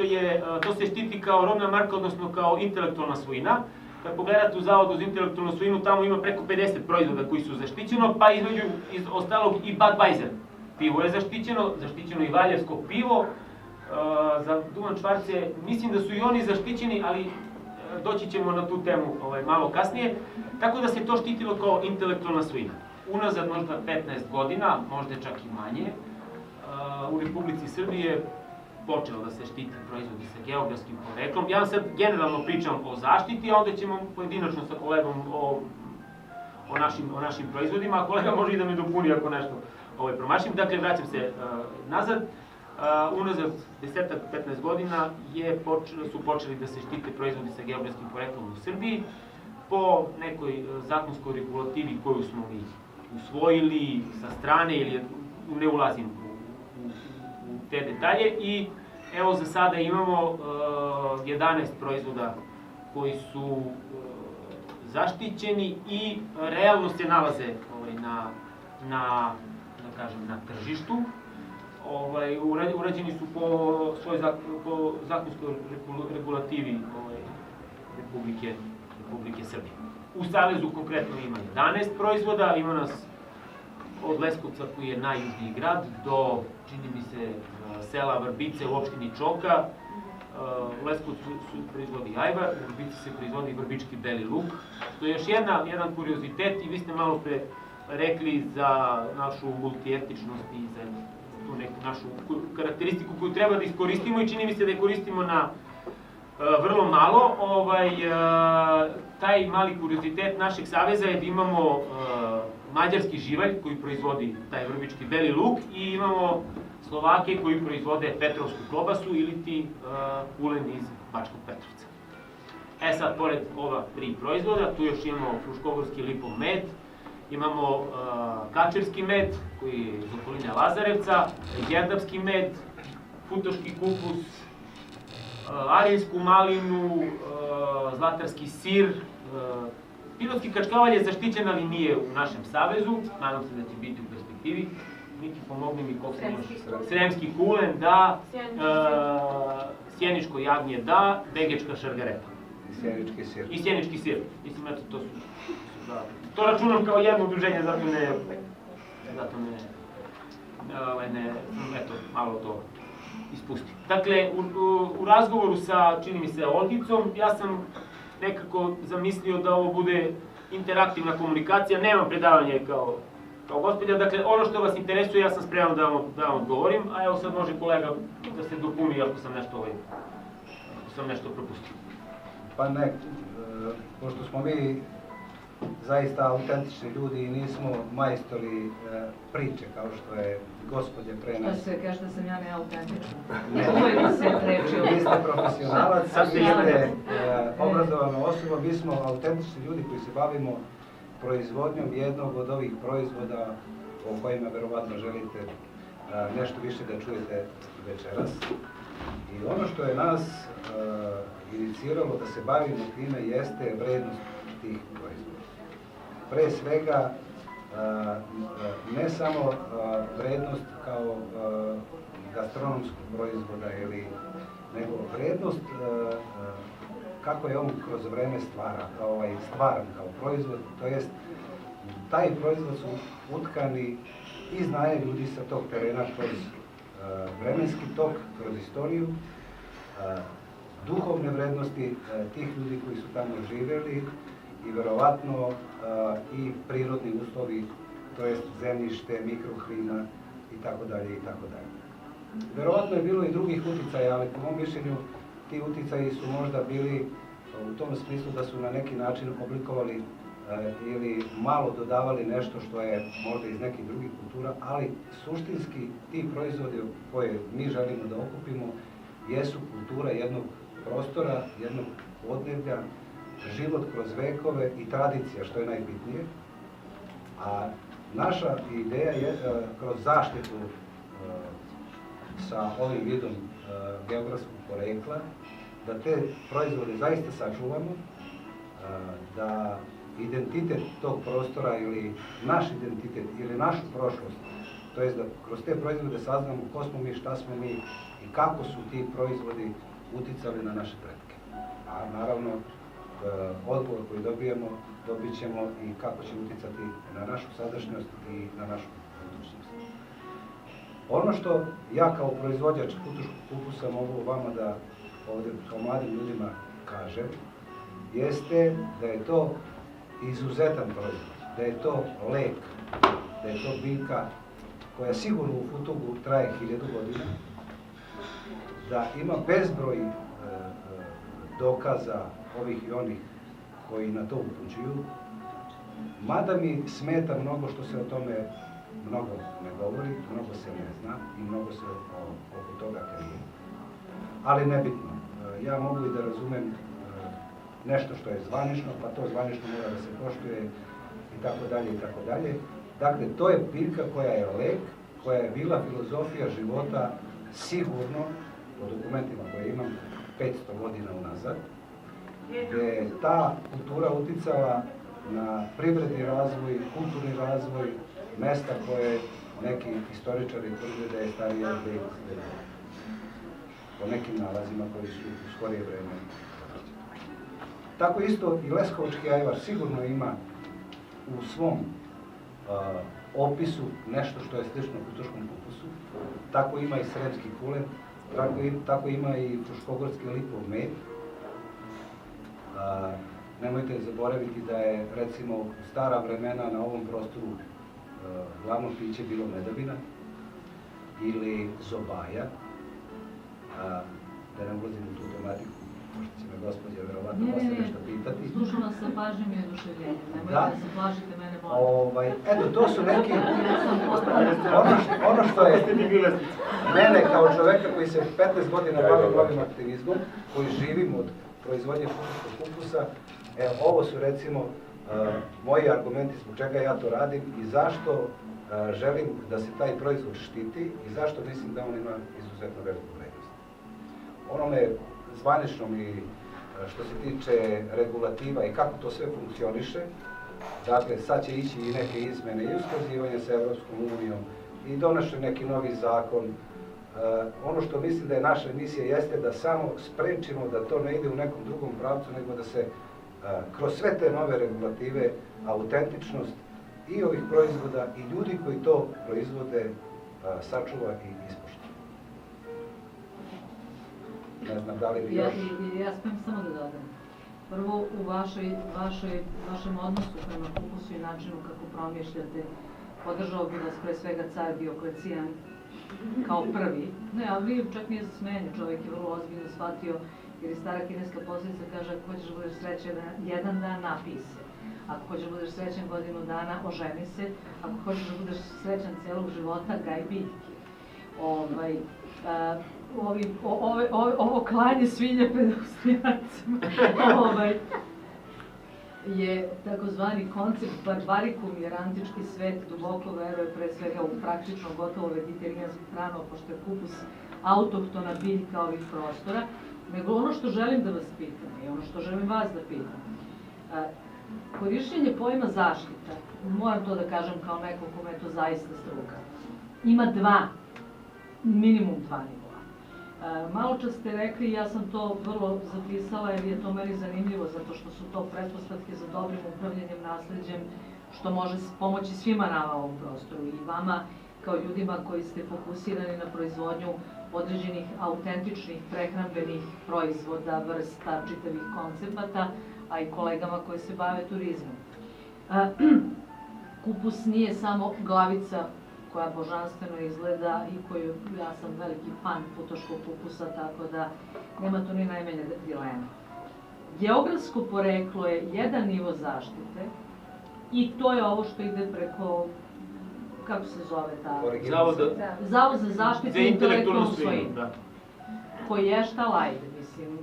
to se štiti kao robna marka, odnosno kao intelektualna svojina, kad pogledate u Zavodu za intelektualnu svojinu, tamo ima preko 50 proizvoda koji su zaštićeno, pa između ostalog i Budweiser. Pivo je zaštićeno i Valjevsko pivo, za Duvan Švarce, mislim da su i oni zaštićeni, ali doći ćemo na tu temu malo kasnije, tako da se to štitilo kao intelektualna svojina. Unazad možda 15 godina, možda čak i manje, u Republici Srbije počelo da se štiti proizvodi sa geografskim poreklom. Ja vam sad generalno pričam o zaštiti, a onda ćemo pojedinačno sa kolegom o našim proizvodima, a kolega može i da me dopuni ako nešto promašim. Dakle, vraćam se nazad. Unazad 10-15 godina su počeli da se štite proizvodi sa geografskim poreklom u Srbiji po nekoj zakonskoj regulativi koju smo mi usvojili sa strane, ili ne ulazim u te detalje, i evo za sada imamo 11 proizvoda koji su zaštićeni i realno se nalaze na tržištu. Urađeni su po zakonskoj regulativi Republike Srbije. U Savezu konkretno ima 11 proizvoda, ima nas od Leskovca koji je najjužniji grad do, čini mi se, sela Vrbice u opštini Čoka. U Leskovcu se proizvodi ajvar, u Vrbici se proizvodi vrbički beli luk. To je još jedan kuriozitet, i vi ste malo pre rekli za našu multietničnost i za tu neku našu karakteristiku koju treba da iskoristimo, i čini mi se da je koristimo na vrlo malo. Taj mali kuriozitet našeg saveza je da imamo mađarski živalj koji proizvodi taj vrbički beli luk, i imamo Slovake koji proizvode petrovsku klobasu ili ti kulen iz Bačkog Petrovca. Sad, pored ova 3 proizvoda, tu još imamo fruškogorski lipov med, imamo kačerski med koji je iz okoline Lazarevca, đerdapski med, futoški kupus, ariljsku malinu, zlatarski sir. Pilotski kačkavalj je zaštićen, ali nije u našem savezu, nadam se da će biti u perspektivi. Miki, pomogni mi koliko imaš. Sremski kulen, da. Sjeničko jagnje, da. Begečka šargareta. I sjenički sir. Mislim, eto, to su... To računam kao jedno udruženje, zato eto, malo to ispustim. Dakle, u razgovoru sa, čini mi se, Olgicom, ja sam nekako zamislio da ovo bude interaktivna komunikacija, nemam predavanje kao gospođa, dakle, ono što vas interesuje, ja sam spreman da vam odgovorim, a evo sad može kolega da se dopuni ako sam nešto propustio. Pa ne, pošto smo mi zaista autentični ljudi i nismo majstori priče, kao što je gospođa pre nas. Što se kaže da sam ja neautentična? Ne, vi ste profesionalac, vi ste obrazovana osoba, mi smo autentični ljudi koji se bavimo proizvodnjom jednog od ovih proizvoda o kojima verovatno želite nešto više da čujete večeras. I ono što je nas iniciralo da se bavimo time jeste vrednost tih proizvoda. Pre svega, ne samo vrednost kao gastronomskog proizvoda, nego vrednost kako je on kroz vreme stvaran kao proizvod, to jest taj proizvod su utkani i znaje ljudi sa tog terena kroz vremenski tok, kroz istoriju, duhovne vrednosti tih ljudi koji su tamo živjeli i verovatno i prirodni uslovi, to jest zemljište, mikroklima i tako dalje i tako dalje. Verovatno je bilo i drugih uticaja, ali po mom mišljenju ti uticaji su možda bili u tom smislu da su na neki način oblikovali ili malo dodavali nešto što je možda iz nekih drugih kultura, ali suštinski ti proizvodi koje mi želimo da okupimo jesu kultura jednog prostora, jednog podneblja, život kroz vekove i tradicija, što je najbitnije. A naša ideja je kroz zaštitu sa ovim vidom geografskog porekla, da te proizvode zaista sačuvamo, da identitet tog prostora ili naš identitet ili našu prošlost, to jest da kroz te proizvode saznamo ko smo mi, šta smo mi i kako su ti proizvodi uticali na naše pretke. A naravno, odgovor koji dobit ćemo i kako će uticati na našu sadašnjost i na našu budućnost. Ono što ja kao proizvođač futuškog kupusa mogu vama da ovdje kao mladim ljudima kažem, jeste da je to izuzetan proizvod, da je to lek, da je to biljka koja sigurno u futugu traje 1000 godina, da ima bezbroj dokaza ovih i onih koji na to upućuju, mada mi smeta mnogo što se o tome mnogo ne govori, mnogo se ne zna i mnogo se oko toga krije. Ali nebitno, ja mogu i da razumem nešto što je zvanično, pa to zvanično mora da se poštuje i tako dalje i tako dalje. Dakle, to je biljka koja je lek, koja je bila filozofija života sigurno, po dokumentima koje imam, 500 godina unazad, gdje je ta kultura uticala na privredni razvoj, kulturni razvoj mesta koje neki historičari tvrde da je starije od 2000 godina. Po nekim nalazima koji su u skorije vreme. Tako isto i Leskovački ajvar sigurno ima u svom opisu nešto što je slično Futoškom kupusu. Tako ima i Sremski kulen, tako ima i Fruškogorski lipov med. Nemojte zaboraviti da je, recimo, u stara vremena na ovom prostoru glavno piće bilo medovina ili zobaja. Da ne ulazim u tu tematiku, pošto će me gospođa verovatno posle nešto pitati. Slušam vas sa pažnjom i oduševljenjem, nemojte da se plašite mene, molim. Eto, to su neki... Ono što je mene kao čoveka koji se 15 godina bavim aktivizmom, koji živim od proizvodnje futoškog kupusa, ovo su recimo moji argumenti zbog čega ja to radim i zašto želim da se taj proizvod štiti i zašto mislim da on ima izuzetno veliku vrednost. Onome zvaničnom i što se tiče regulativa i kako to sve funkcioniše, dakle sad će ići i neke izmene i usklađivanje sa Evropskom unijom i donošen neki novi zakon. Ono što mislim da je naša misija jeste da samo sprečimo da to ne ide u nekom drugom pravcu, nego da se kroz sve te nove regulative autentičnost i ovih proizvoda i ljudi koji to proizvode sačuva i ispoštuje. Ne znam da li bi još... Ja smijem samo da dodam. Prvo, u vašem odnosu prema kupusu i načinu kako promišljate, podržao bi vas pre svega car Dioklecijan kao prvi. Ne, ali vi čak nije za smenje, čovjek je vrlo ozbiljno shvatio, jer je stara kineska poslovica kaže ako hoćeš da budeš srećan jedan dan, napij se. Ako hoćeš da budeš srećan godinu dana, oženi se. Ako hoćeš da budeš srećan celog života, gaj biljke. Ovo klanje svinje pred Austrijancima je takozvani koncept barbarikum, jer antički svet duboko veruje pre svega u praktično gotovo vegetarijansku hranu, pošto je kupus autohtona biljka ovih prostora. Nego ono što želim da vas pitam i ono što želim vas da pitam, korišćenje pojma zaštita, moram to da kažem kao neko kome je to zaista struka, ima minimum dva nivoa. Malo čas ste rekli, ja sam to vrlo zapisala jer je to meni zanimljivo, zato što su to pretpostavke za dobrim upravljanjem nasleđem, što može pomoći svima nama u ovom prostoru i vama kao ljudima koji ste fokusirani na proizvodnju određenih autentičnih prehrambenih proizvoda, vrsta, čitavih koncepata, a i kolegama koji se bave turizmom. Kupus nije samo glavica koja božanstveno izgleda i koju, ja sam veliki fan futoškog kupusa, tako da nema tu ni najmanje dilema. Geografsko poreklo je jedan nivo zaštite i to je ovo što ide preko, kako se zove ta? Zavod za zaštitu intelektualnu svojinu. Koji je šta lajde, mislim.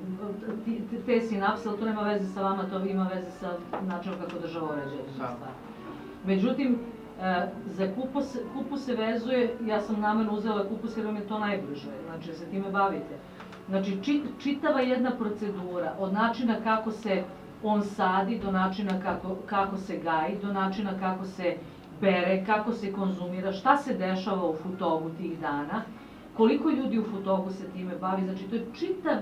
Te sinapse, ali to nema veze sa vama, to ima veze sa načinom kako država uređuje stvar. Međutim, za kupus se vezuje, ja sam namerno uzela kupus jer vam je to najbliže, znači se time bavite. Znači, čitava jedna procedura, od načina kako se on sadi, do načina kako se gaji, do načina kako se bere, kako se konzumira, šta se dešava u Futogu tih dana, koliko ljudi u Futogu se time bavi, znači to je čitav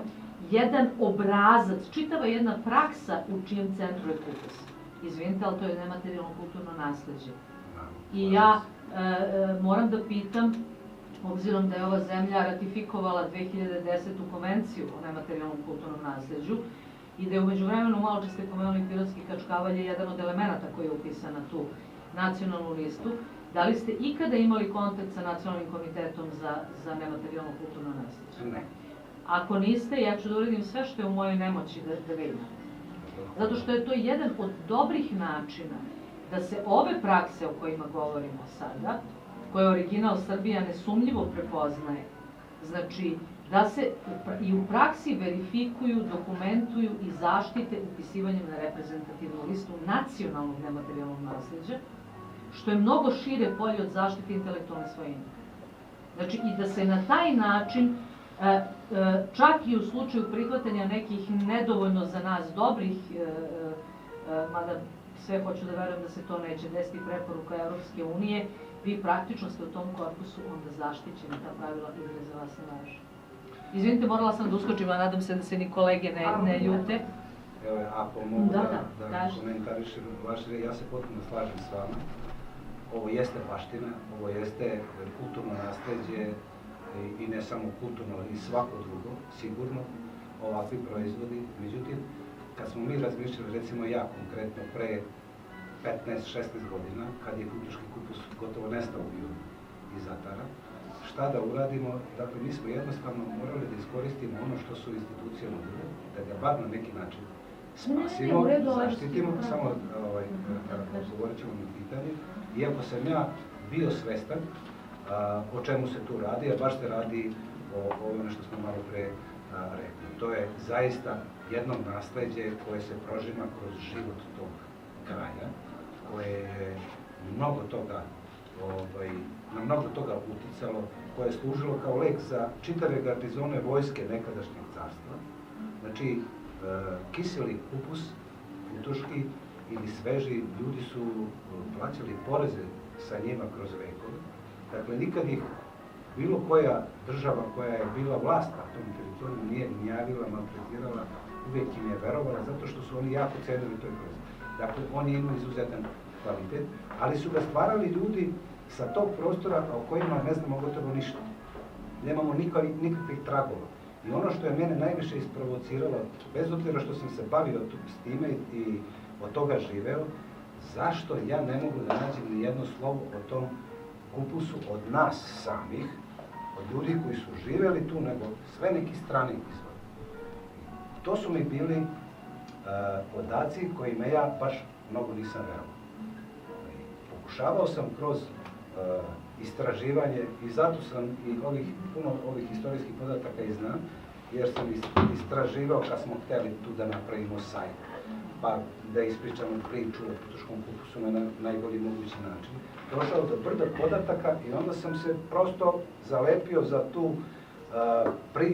jedan obrazac, čitava jedna praksa u čijem centru je kupus. Izvinite, ali to je nematerijalno kulturno nasleđe. I ja moram da pitam, obzirom da je ova zemlja ratifikovala 2010. konvenciju o nematerijalnom kulturnom nasleđu i da je umeđu vremenu, malo čas ste pomenuli Pirotski kačkavalj, jedan od elemenata koji je upisan na tu nacionalnu listu, da li ste ikada imali kontakt sa Nacionalnim komitetom za nematerijalno kulturno nasleđe? Ne. Ako niste, ja ću da uradim sve što je u mojoj nemoći da vidim. Zato što je to jedan od dobrih načina da se ove prakse o kojima govorimo sada, koje original Srbija nesumnjivo prepoznaje, znači da se i u praksi verifikuju, dokumentuju i zaštite upisivanjem na reprezentativnu listu nacionalnog nematerijalnog nasleđa, što je mnogo šire polje od zaštite intelektualne svojine. Znači i da se na taj način, čak i u slučaju prihvatanja nekih nedovoljno za nas dobrih, mada sve hoću da verujem da se to neće desiti, preporuka Evropske unije, vi praktično ste u tom korpusu onda zaštićeni, ta pravila igre za vas ne važe. Izvinite, morala sam da uskočim, a nadam se da se ni kolege ne ljute. Evo, ako mogu da kaži. komentarišem vaše, ja se potpuno slažem s vama. Ovo jeste baština, ovo jeste kulturno nasleđe i ne samo kulturno, i svako drugo, sigurno, ovakvi proizvodi. Međutim, kad smo mi razmišljali, recimo ja konkretno, pre 15-16 godina, kad je kulturski kupus gotovo nestao bio iz Zatara, šta da uradimo? Dakle, mi smo jednostavno morali da iskoristimo ono što su institucije nudile, da ga bar na neki način spasimo, zaštitimo, samo odgovorit ćemo na pitanje. Iako sam ja bio svestan o čemu se tu radi, a baš se radi o ovome što smo malo pre rekli. To je zaista jedno nasleđe koje se prožima kroz život tog kraja, koje je mnogo toga, na mnogo toga uticalo, koje je služilo kao lek za čitave garnizone vojske nekadašnjeg carstva. Znači, kiseli kupus, futuški ili sveži, ljudi su plaćali poreze sa njima kroz vekove. Dakle, nikad ih bilo koja država koja je bila vlast na tom teritoriju nije gnjavila, maltretirala, uvijek im je verovala, zato što su oni jako cenili toj proizvod. Dakle, oni imaju izuzetan kvalitet, ali su ga stvarali ljudi sa tog prostora o kojima ne znamo gotovo ništa. Nemamo nikakvih tragova. I ono što je mene najviše isprovociralo, bez obzira što sam se bavio s time i od toga živeo, zašto ja ne mogu da nađem ni jedno slovo o tom kupusu od nas samih, od ljudi koji su živeli tu, nego sve neki strani izvor. To su mi bili podaci kojima ja baš mnogo nisam verovao. Pokušavao sam kroz istraživanje i zato sam i puno ovih istorijskih podataka i znam, jer sam istraživao kad smo hteli tu da napravimo sajt, pa da ispričamo priču o futuškom kupusu na najbolji mogući način. Došao do brda podataka i onda sam se prosto zalepio za tu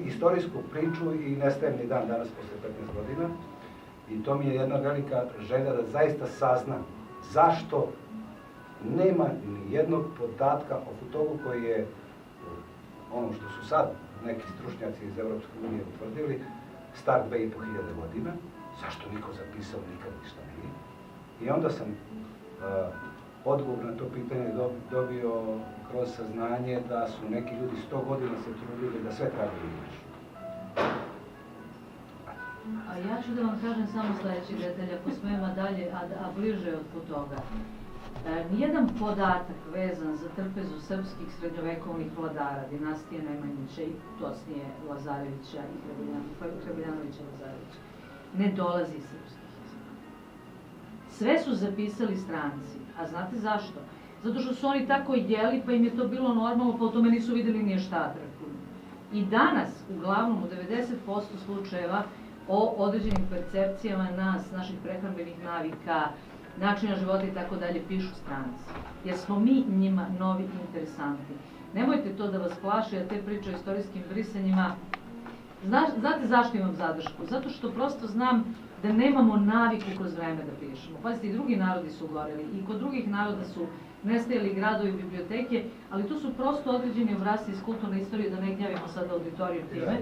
istorijsku priču i nestajem ni dan danas posle 15 godina. I to mi je jedna velika želja da zaista saznam zašto nema ni jednog podatka o Futogu koji je, ono što su sad neki stručnjaci iz Evropske unije utvrdili, star 2500 godina. Zašto niko zapisao nikad ništa nije? I onda sam odgovor na to pitanje dobio kroz saznanje da su neki ljudi 100 godina se trudili da sve tragovi imaš. A ja ću da vam kažem samo sledeći detalj, ako smema dalje, a bliže od Futoga. Nijedan podatak vezan za trpezu srpskih srednjovekovnih vladara, dinastije Nemanjića i tosnije Lazarevića i Hrebeljanovića Lazarevića, ne dolazi iz srpskih izvora. Sve su zapisali stranci. A znate zašto? Zato što su oni tako jeli, pa im je to bilo normalno, pa o tome nisu videli nije šta atraktivno. I danas, uglavnom u 90% slučajeva, o određenim percepcijama nas, naših prehrambenih navika, načina života i tako dalje, pišu stranci. Jer smo mi njima novi i interesantni. Nemojte to da vas plaši, a te priče o istorijskim brisanjima. Znate zašto imam zadršku? Zato što prosto znam da nemamo naviku kroz vreme da pišemo. Pazite, i drugi narodi su goreli, i kod drugih naroda su nestajali gradovi i biblioteke, ali to su prosto određeni obrasci iz kulturne istorije, da ne gnjavimo sad auditoriju time.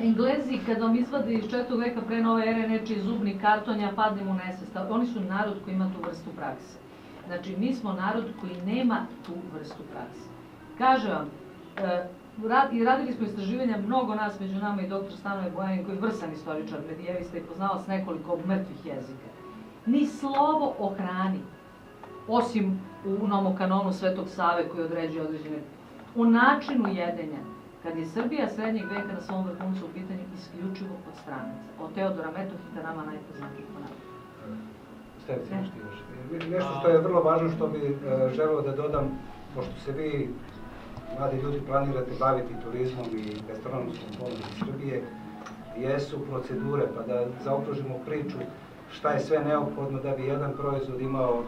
Englezi, kada vam izvade iz 4. veka pre nove ere nečiji zubni karton, ja padnem u nesvest. Oni su narod koji ima tu vrstu prakse. Znači, mi smo narod koji nema tu vrstu prakse. Kažem vam, i radili smo istraživanja, mnogo nas među nama i dr. Stanoje Bojanin, koji je vrsan istoričar, medijevista i poznao s nekoliko mrtvih jezika. Ni slovo o hrani, osim u nomokanonu Svetog Save koji određuje određene, o načinu jedenja, kad je Srbija srednjeg veka na svom vrhuncu u pitanju isključivo od stranaca. Od Teodora Metohita, nama najpoznatijih ponavlja. Stevica, nešto još. Nešto što je vrlo važno, što bi želeo da dodam, pošto se vi, mladi ljudi, planirate baviti turizmom i gastronomskom ponudom Srbije, jesu procedure, pa da zaokružimo priču šta je sve neophodno da bi jedan proizvod imao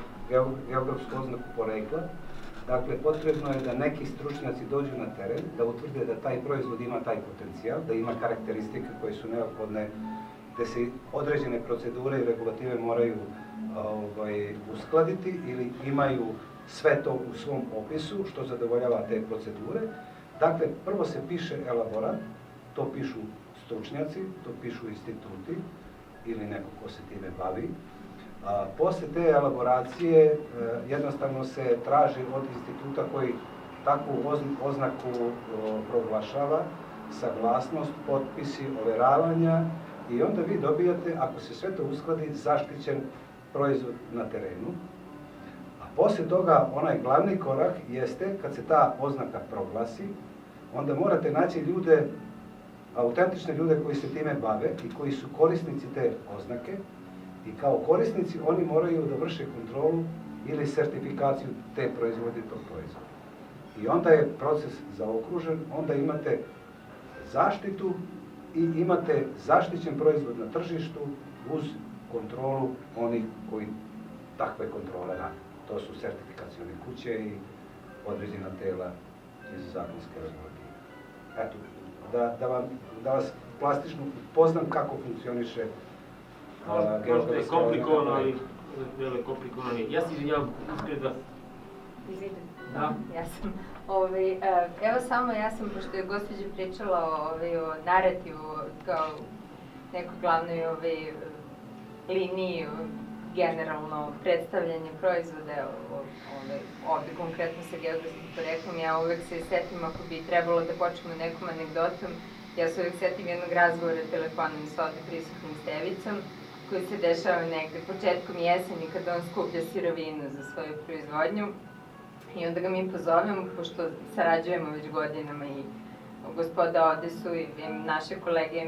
geografsku oznaku porekla. Dakle, potrebno je da neki stručnjaci dođu na teren, da utvrde da taj proizvod ima taj potencijal, da ima karakteristike koje su neophodne, da se određene procedure i regulative moraju uskladiti ili imaju sve to u svom opisu što zadovoljava te procedure. Dakle, prvo se piše elaborat, to pišu stručnjaci, to pišu instituti ili neko ko se time bavi. Posle te elaboracije jednostavno se traži od instituta koji takvu oznaku proglašava, saglasnost, potpisi, overavanja i onda vi dobijate, ako se sve to uskladi, zaštićen proizvod na terenu. A posle toga, onaj glavni korak jeste, kad se ta oznaka proglasi, onda morate naći ljude, autentične ljude koji se time bave i koji su korisnici te oznake i kao korisnici oni moraju da vrše kontrolu ili sertifikaciju te proizvode tog proizvoda. I onda je proces zaokružen, onda imate zaštitu i imate zaštićen proizvod na tržištu uz kontrolu onih koji takve kontrole rade. To su sertifikacione kuće i određena tela iz zakonske regulative. Eto, da vas plastično poznam kako funkcioniše Možda je komplikovano i vele komplikovano. Ja se izvinjavam ispred vas. Izvinite. Da. Ja sam, evo samo ja sam, pošto je gospođa pričala o narativu kao nekoj glavnoj liniji generalno predstavljanje proizvoda, ovde konkretno sa geografskim poreklom, ja uvek se setim, ako bi trebalo da počnemo nekom anegdotom, ja se uvek setim jednog razgovora telefonom sa ovde prisutnim Stevicom, koji se dešava negde početkom jeseni kada on skuplja sirovinu za svoju proizvodnju. I onda ga mi pozovemo, pošto sarađujemo već godinama i gospoda ovde su i naše kolege,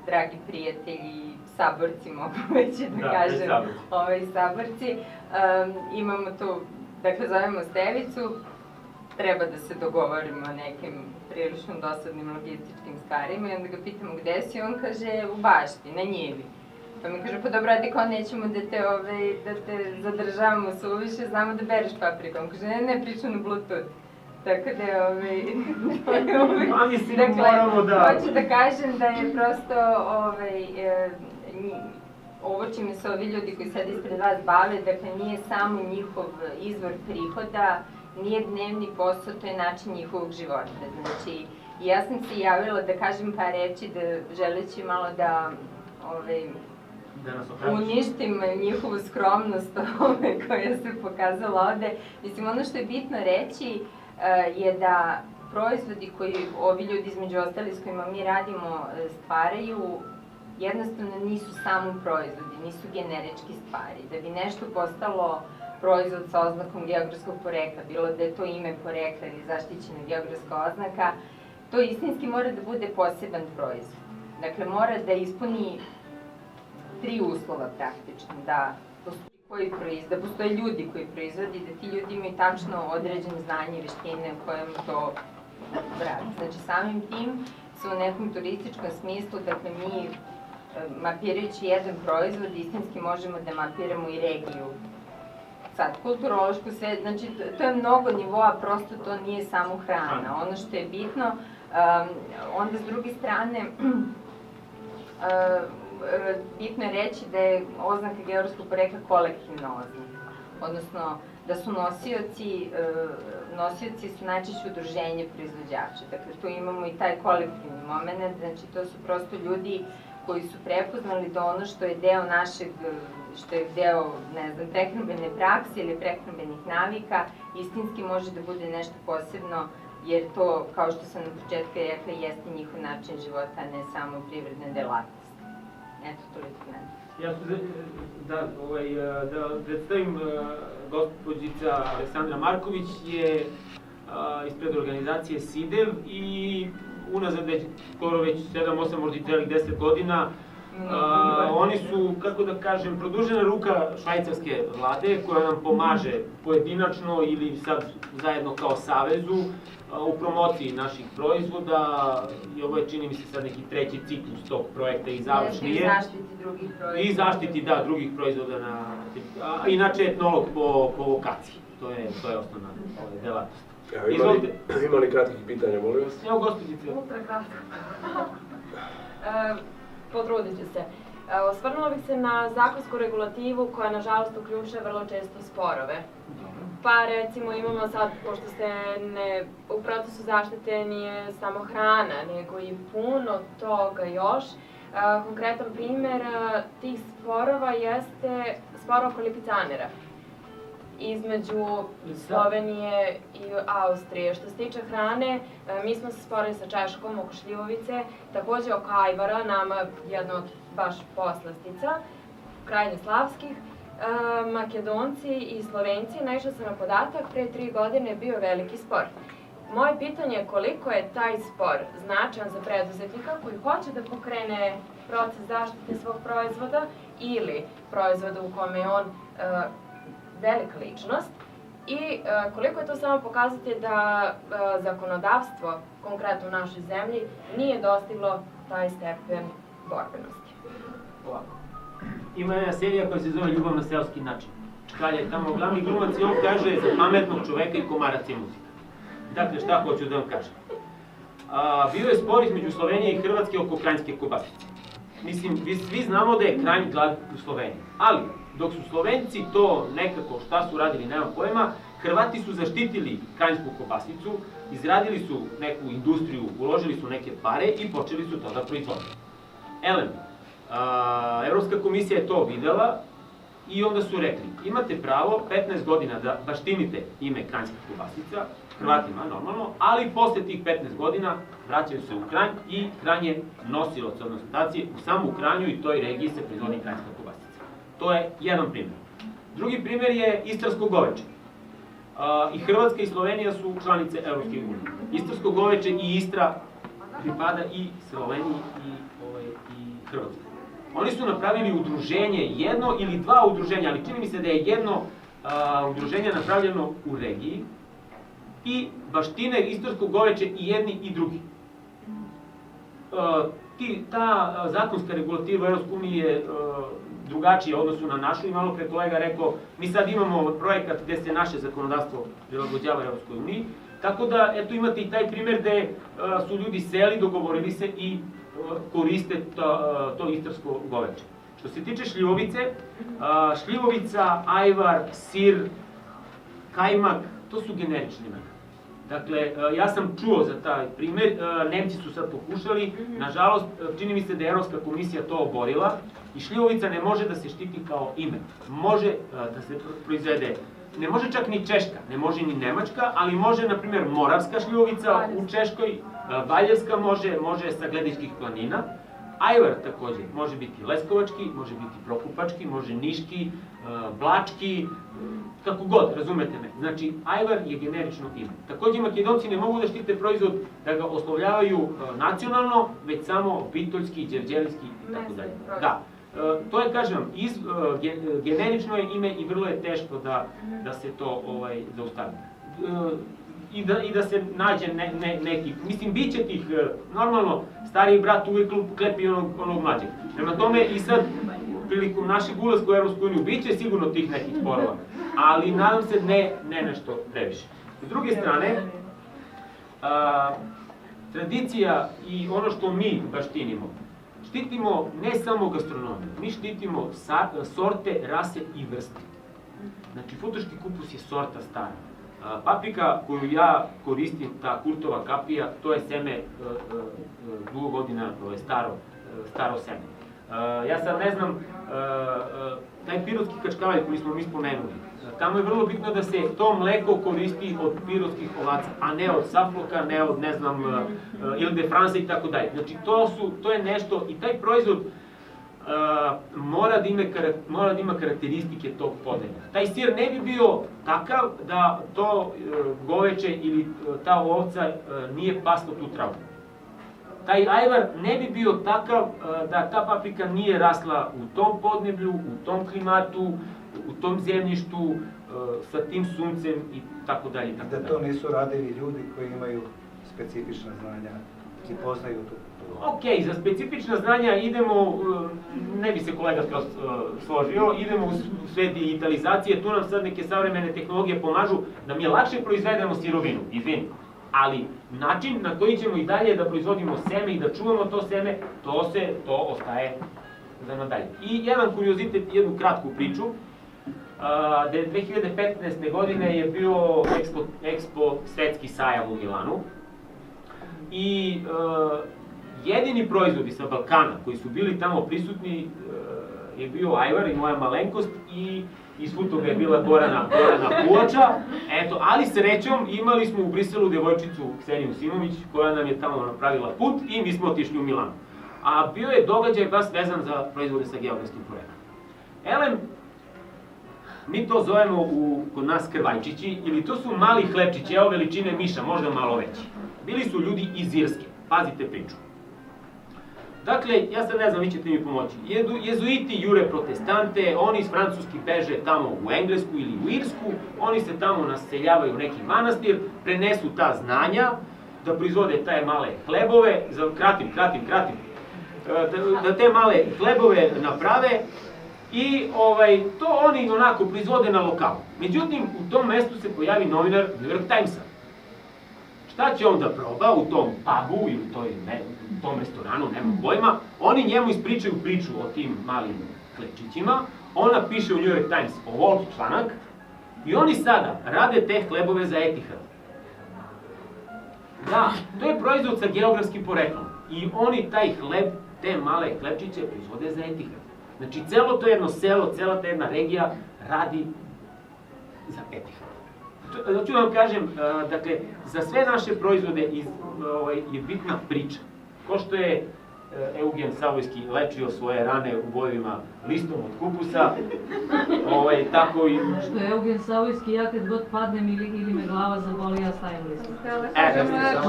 dragi prijatelji, saborci, mogu već da kažem, saborci. Imamo tu, dakle, zovemo Stevicu, treba da se dogovorimo o nekim prilično dosadnim logističkim stvarima i onda ga pitamo gde si, on kaže u bašti, na njivi. Pa mi kaže, pa dobro, ajde kao nećemo da te zadržavamo suviše, znamo da bereš papriku. On kaže, ne, pričam na Bluetooth. Tako da hoću da kažem da je prosto ovo čime se ovi ljudi koji sad ispred vas bave, dakle nije samo njihov izvor prihoda, nije dnevni posao, to je način njihovog života. Znači, ja sam se javila da kažem par reči, želeći malo da uništim njihovu skromnost koja se pokazala ovde. Mislim, ono što je bitno reći je da proizvodi koji ovi ljudi, između ostalih s kojima mi radimo, stvaraju, jednostavno nisu samo proizvodi, nisu generički stvari. Da bi nešto postalo proizvod sa oznakom geografskog porekla, bilo da je to ime porekla ili zaštićena geografska oznaka, to istinski mora da bude poseban proizvod. Dakle, mora da ispuni 3 uslova praktično, da postoje ljudi koji proizvodi, da ti ljudi imaju tačno određene znanje i veštine kojim to radi. Znači, samim tim se u nekom turističkom smislu, dakle, mi mapirajući jedan proizvod, istinski možemo da mapiramo i regiju. Sad, kulturološku sve, znači, to je mnogo nivoa, prosto to nije samo hrana. Ono što je bitno, onda s druge strane, bitno je reći da je oznaka geografskog porekla kolektivna oznaka, odnosno da su nosioci su najčešće udruženje proizvođača. Dakle, tu imamo i taj kolektivni moment, znači to su prosto ljudi koji su prepoznali da ono što je deo našeg, što je deo, ne znam, prehrambene prakse ili prehrambenih navika, istinski može da bude nešto posebno, jer to, kao što sam na početku rekla, jeste njihov način života, a ne samo privredna delatnost. Eto, toliko mene. Ja ću da predstavim gospođica Aleksandra Marković je ispred organizacije SIDEV i unazad skoro već 7, 8, možda i celih 10 godina Oni su, kako da kažem, produžena ruka švajcarske vlade koja nam pomaže pojedinačno ili sad zajedno kao savezu u promociji naših proizvoda i ovo je, čini mi se, sad neki treći ciklus tog projekta i završni je. I zaštiti drugih proizvoda. I zaštiti, da, drugih proizvoda inače etnolog po vokaciji. To je osnovna delatnost. Ima li kratkih pitanja, molim vas? Evo, gospođice. Ultra kratko. Potrudit ću se. Osvrnula bih se na zakonsku regulativu koja, nažalost, uključuje vrlo često sporove. Pa recimo imamo sad, pošto se u procesu zaštite nije samo hrana, nego i puno toga još. Konkretan primer tih sporova jeste spor oko lipicanera između Slovenije i Austrije. Što se tiče hrane, mi smo se sporili sa Češkom oko šljivovice, takođe oko ajvara, nama jedna od baš poslastica, krajnje slavskih. Makedonci i Slovenci, naišla sam na podatak, pre 3 godine je bio veliki spor. Moje pitanje je koliko je taj spor značajan za preduzetnika koji hoće da pokrene proces zaštite svog proizvoda ili proizvoda u kome je on velika ličnost i koliko je to samo pokazatelj da zakonodavstvo, konkretno u našoj zemlji, nije dostiglo taj stepen borbenosti. Ovako. Ima jedna serija koja se zove Ljubav na seoski način. Čkalja je tamo glavni glumac i on kaže za pametnog čoveka i komarac je muzika. Dakle, šta hoću da vam kažem? Bio je spor između Slovenije i Hrvatske oko kranjske kobasice. Mislim, svi znamo da je kranj glad u Sloveniji. Ali, dok su Slovenci to nekako, šta su radili, nemam pojma, Hrvati su zaštitili kranjsku kobasicu, izradili su neku industriju, uložili su neke pare i počeli su to da proizvode. Elem, Evropska komisija je to videla i onda su rekli, imate pravo 15 godina da baštinite ime kranjska kobasica, Hrvatima normalno, ali posle tih 15 godina vraćaju se u Kranj i Kranj je nosilac odnostacije u samu Kranju i toj regiji se proizvodi kranjska kobasica. To je jedan primer. Drugi primer je istarsko goveče. I Hrvatska i Slovenija su članice Evropske unije. Istarsko goveče i Istra pripada i Sloveniji i Hrvatskoj. Oni su napravili udruženje, jedno ili dva udruženja, ali čini mi se da je jedno udruženje napravljeno u regiji i baštine istarsko goveče i jedni i drugi. Ta zakonska regulativa Evropske unije je drugačija u odnosu na našu i malo pre kolega rekao, mi sad imamo projekat gde se naše zakonodavstvo prilagođava Evropskoj uniji, tako da eto imate i taj primer gde su ljudi seli, dogovorili se i koriste to istarsko goveče. Što se tiče šljivovice, šljivovica, ajvar, sir, kajmak, to su generični imena. Dakle, ja sam čuo za taj primer, Nemci su sad pokušali, nažalost, čini mi se da je Evropska komisija to oborila i šljivovica ne može da se štiti kao ime. Može da se proizvede, ne može čak ni češka, ne može ni nemačka, ali može, na primjer, moravska šljivovica u Češkoj, valjevska može sa Gledičkih planina, ajvar takođe može biti leskovački, može biti prokupački, može niški, blački, kako god, razumete me. Znači, ajvar je generično ime. Takođe, Makedonci ne mogu da štite proizvod da ga oslovljavaju nacionalno, već samo pitoljski, đevđelijski i tako dalje. Da. To je, kažem, generično je ime i vrlo je teško da se to zaustavi. I da se nađe neki, mislim, bit će tih, normalno, stariji brat uvijek klepi onog mlađeg. Prema tome i sad, prilikom našeg ulaska u Evropsku uniju, bit će sigurno tih nekih sporova, ali nadam se ne nešto previše. S druge strane, tradicija i ono što mi baštinimo, štitimo ne samo gastronomiju, mi štitimo sorte, rase i vrste. Znači, futoški kupus je sorta stara. Paprika koju ja koristim, ta kurtova kapija, to je seme dugo godina staro seme. Ja sad ne znam, taj pirotski kačkavalj koji smo mi spomenuli, tamo je vrlo bitno da se to mleko koristi od pirotskih ovaca, a ne od Suffolka, ne od, ne znam, Ile de France i tako dalje. Znači, to je nešto i taj proizvod mora da ima karakteristike tog podelja. Taj sir ne bi bio takav da to goveče ili ta ovca nije paslo tu travu. taj ajvar ne bi bio takav da ta paprika nije rasla u tom podneblju, u tom klimatu, u tom zemljištu, sa tim suncem i tako dalje. Da to nisu radili ljudi koji imaju specifična znanja i poznaju tu kulturu. Ok, za specifična znanja idemo, ne bi se kolega skroz složio, idemo u sve digitalizacije, tu nam sad neke savremene tehnologije pomažu da mi lakše proizvedemo sirovinu, izvini. Ali način na koji ćemo i dalje da proizvodimo seme i da čuvamo to seme, to ostaje za nadalje. I jedan kuriozitet, jednu kratku priču, da je 2015. godine je bio Expo svetski sajam u Milanu i jedini proizvodi sa Balkana koji su bili tamo prisutni je bio ajvar i moja malenkost i iz Futoga je bila Gorana Kuoča, eto, ali srećom imali smo u Briselu devojčicu Kseniju Simović koja nam je tamo napravila put i mi smo otišli u Milano. A bio je događaj baš vezan za proizvode sa geografskim poreklom. Elem, mi to zovemo kod nas krvajčići, ili to su mali hlebčići, evo veličine miša, možda malo veći. Bili su ljudi iz Irske, pazite priču. Dakle, ja sad ne znam, vi ćete mi pomoći. Jezuiti jure protestante, oni iz Francuski beže tamo u Englesku ili u Irsku, oni se tamo naseljavaju u neki manastir, prenesu ta znanja, da proizvode te male hlebove, kratim, da te male hlebove naprave i to oni onako proizvode na lokalu. Međutim, u tom mestu se pojavi novinar New York Timesa. Šta će on da proba u tom pubu ili u tom restoranu, nema pojma, oni njemu ispričaju priču o tim malim hlebčićima, on napiše u New York Times ovo članak i oni sada rade te hlebove za Etihad. Da, to je proizvod sa geografskim poreklom i oni taj hleb, te male hlebčiće proizvode za Etihad. Znači, celo to jedno selo, cela ta jedna regija radi za Etihad. Hoću da vam kažem, dakle, za sve naše proizvode je bitna priča. Ko što je Eugen Savojski lečio svoje rane u bojevima listom od kupusa, tako i... Što je Eugen Savojski, ja kad god padnem ili me glava zaboli, ja stavim listom.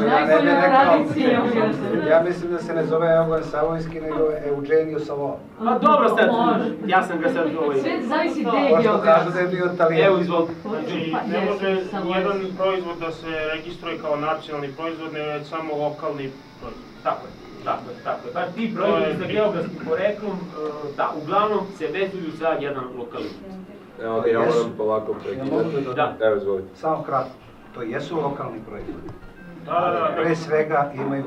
Najbolja tradicija. Ja mislim da se ne zove Eugen Savojski, nego Eugenio Savo. Pa dobro sad, ja sam ga sad... Sve zavisi gde je geografski. Pošto kažu da je bio Italijan. Evo, izvolite. Ne može jedan proizvod da se registruje kao nacionalni proizvod, nego je samo lokalni proizvod. Tako je. Bar ti proizvodi sa geografskim poreklom, da, uglavnom se vezuju za jedan lokalitet. Evo, ja moram polako prekidati. Da. Evo, izvolite. Samo kratko, to jesu lokalni proizvodi. Da. Pre svega imaju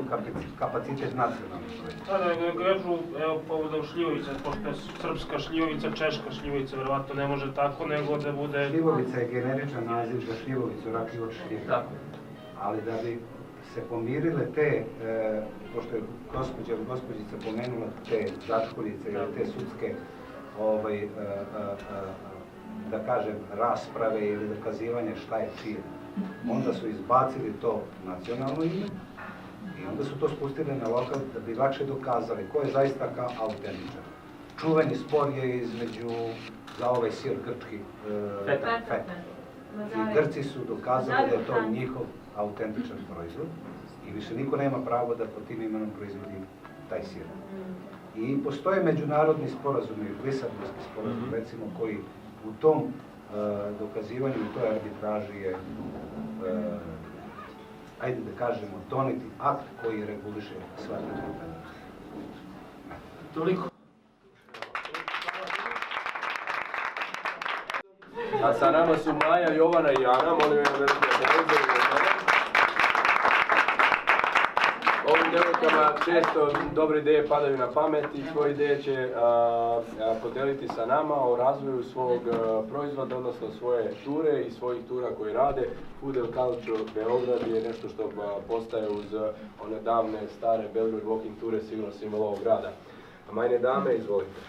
kapacitet nacionalnih proizvoda. Da, kažu, evo, povodom šljivovica, pošto je srpska šljivovica, češka šljivovica, verovatno ne može tako, nego da bude... Šljivovica je generičan naziv za šljivovicu, rakiju od šljiva. Tako. Ali da bi se pomirile te, pošto je gospođica pomenula te začkoljice ili te sudske, da kažem, rasprave ili dokazivanje šta je čije, onda su izbacili to nacionalno ime i onda su to spustili na lokal da bi lakše dokazali ko je zaista kao autentičan. Čuveni spor je između, za ovaj sir grčki, feta. I Grci su dokazali da je to njihov autentičan proizvod i više niko nema pravo da pod tim imenom proizvodi taj sir. I postoje međunarodni sporazumi, Lisabonski sporazum, recimo, koji u tom dokazivanju i toj arbitraži je, ajde da kažemo, doneti akt koji reguliše sva ta pitanja. Toliko. A sa nama su Maja, Jovana i Ana, molim vam da ovim devojkama često dobre ideje padaju na pamet i svoje ideje će podeliti sa nama o razvoju svog proizvoda, odnosno svoje ture i svojih tura koje rade. Food and Culture Beograd je nešto što postaje uz one davne, stare Belgrade Walking ture, sigurno simbol ovog grada. Majne dame, izvolite.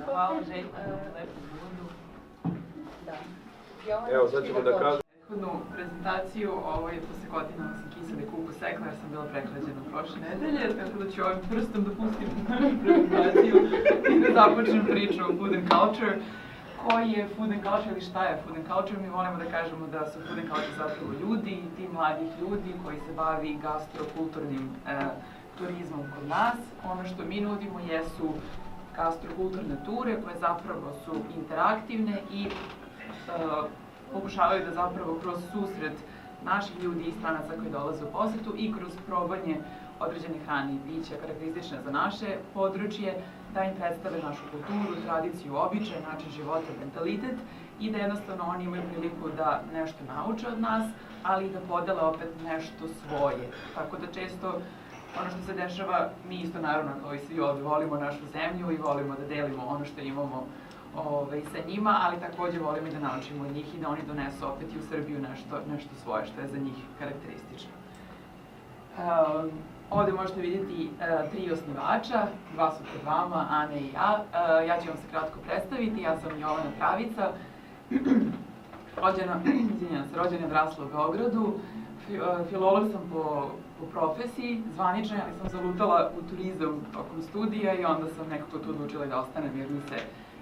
Hvala Željko. Evo, sad ćemo da kažem. Prethodnu prezentaciju, posle godinama sam kiseli kuku sekla jer sam bila prehlađena prošle nedelje, tako da ću ovim prstom da pustim prezentaciju i da započnem priču o Food and Culture, koji je food and culture ili šta je food and culture. Mi volimo da kažemo da su food and culture zapravo ljudi, ti mladih ljudi koji se bavi gastrokulturnim turizmom kod nas. Ono što mi nudimo jesu gastrokulturne ture koje zapravo su interaktivne i pokušavaju da zapravo kroz susret naših ljudi i stranaca koji dolaze u posetu i kroz probanje određene hrane i pića karakteristične za naše područje, da im predstave našu kulturu, tradiciju, običaj, način života, mentalitet i da jednostavno oni imaju priliku da nešto nauče od nas, ali i da podele opet nešto svoje. Tako da često ono što se dešava, mi isto naravno kao i svi ovdje volimo našu zemlju i volimo da delimo ono što imamo sa njima, ali takođe volimo da naučimo od njih i da oni donesu opet i u Srbiju nešto svoje što je za njih karakteristično. Ovde možete vidjeti 3 osnivača, 2 su pred vama, Ana i ja. Ja ću vam se kratko predstaviti, ja sam Jovana Pravica, rođena i odrasla u Beogradu, filolog sam po profesiji, zvanična, ali sam zalutala u turizam tokom studija i onda sam nekako tu odlučila da ostanem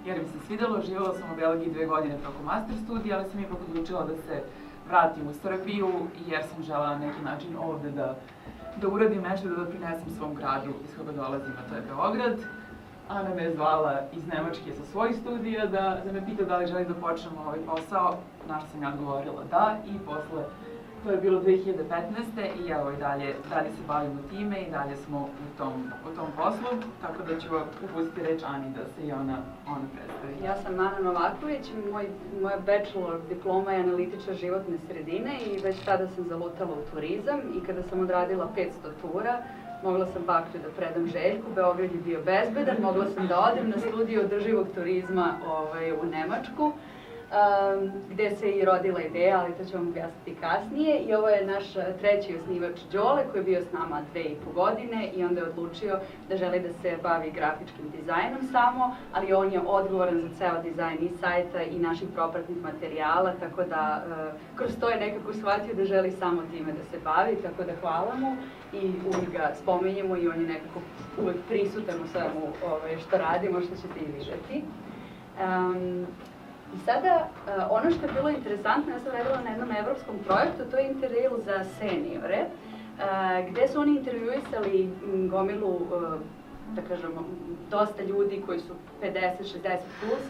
jer mi se svidelo. Živjela sam u Belgiji 2 godine tokom master studija, ali sam ipak odlučila da se vratim u Srbiju jer sam želela na neki način ovde da uradim nešto, da doprinesem svom gradu iz koga dolazim, a to je Beograd. Ana me je zvala iz Nemačke sa svojih studija da me pita da li želi da počnem ovaj posao, na što sam ja odgovorila da i posle, to je bilo 2015. i evo i dalje se bavimo time i dalje smo u tom poslu, tako da ću upustiti reč Ani da se i ona predstavi. Ja sam Ana Novaković, moja bachelor diploma je analitičar životne sredine i već tada sam zalutala u turizam i kada sam odradila 500 tura, mogla sam baklju da predam Željku, Beograd je bio bezbedan, mogla sam da odem na studiju održivog turizma u Nemačku, gde se i rodila ideja, ali to ću vam objasniti kasnije. I ovo je naš treći osnivač Đole koji je bio s nama 2,5 godine i onda je odlučio da želi da se bavi grafičkim dizajnom samo, ali on je odgovoran za ceo dizajn i sajta i naših propratnih materijala, tako da kroz to je nekako shvatio da želi samo time da se bavi, tako da hvala mu i uvijek ga spominjemo i on je nekako uvijek prisutan u svemu što radimo, što ćete i vidjeti. I sada, ono što je bilo interesantno, ja sam radila na jednom evropskom projektu, to je Interrail za seniore, gde su oni intervjuisali gomilu, da kažem, dosta ljudi koji su 50-60 plus,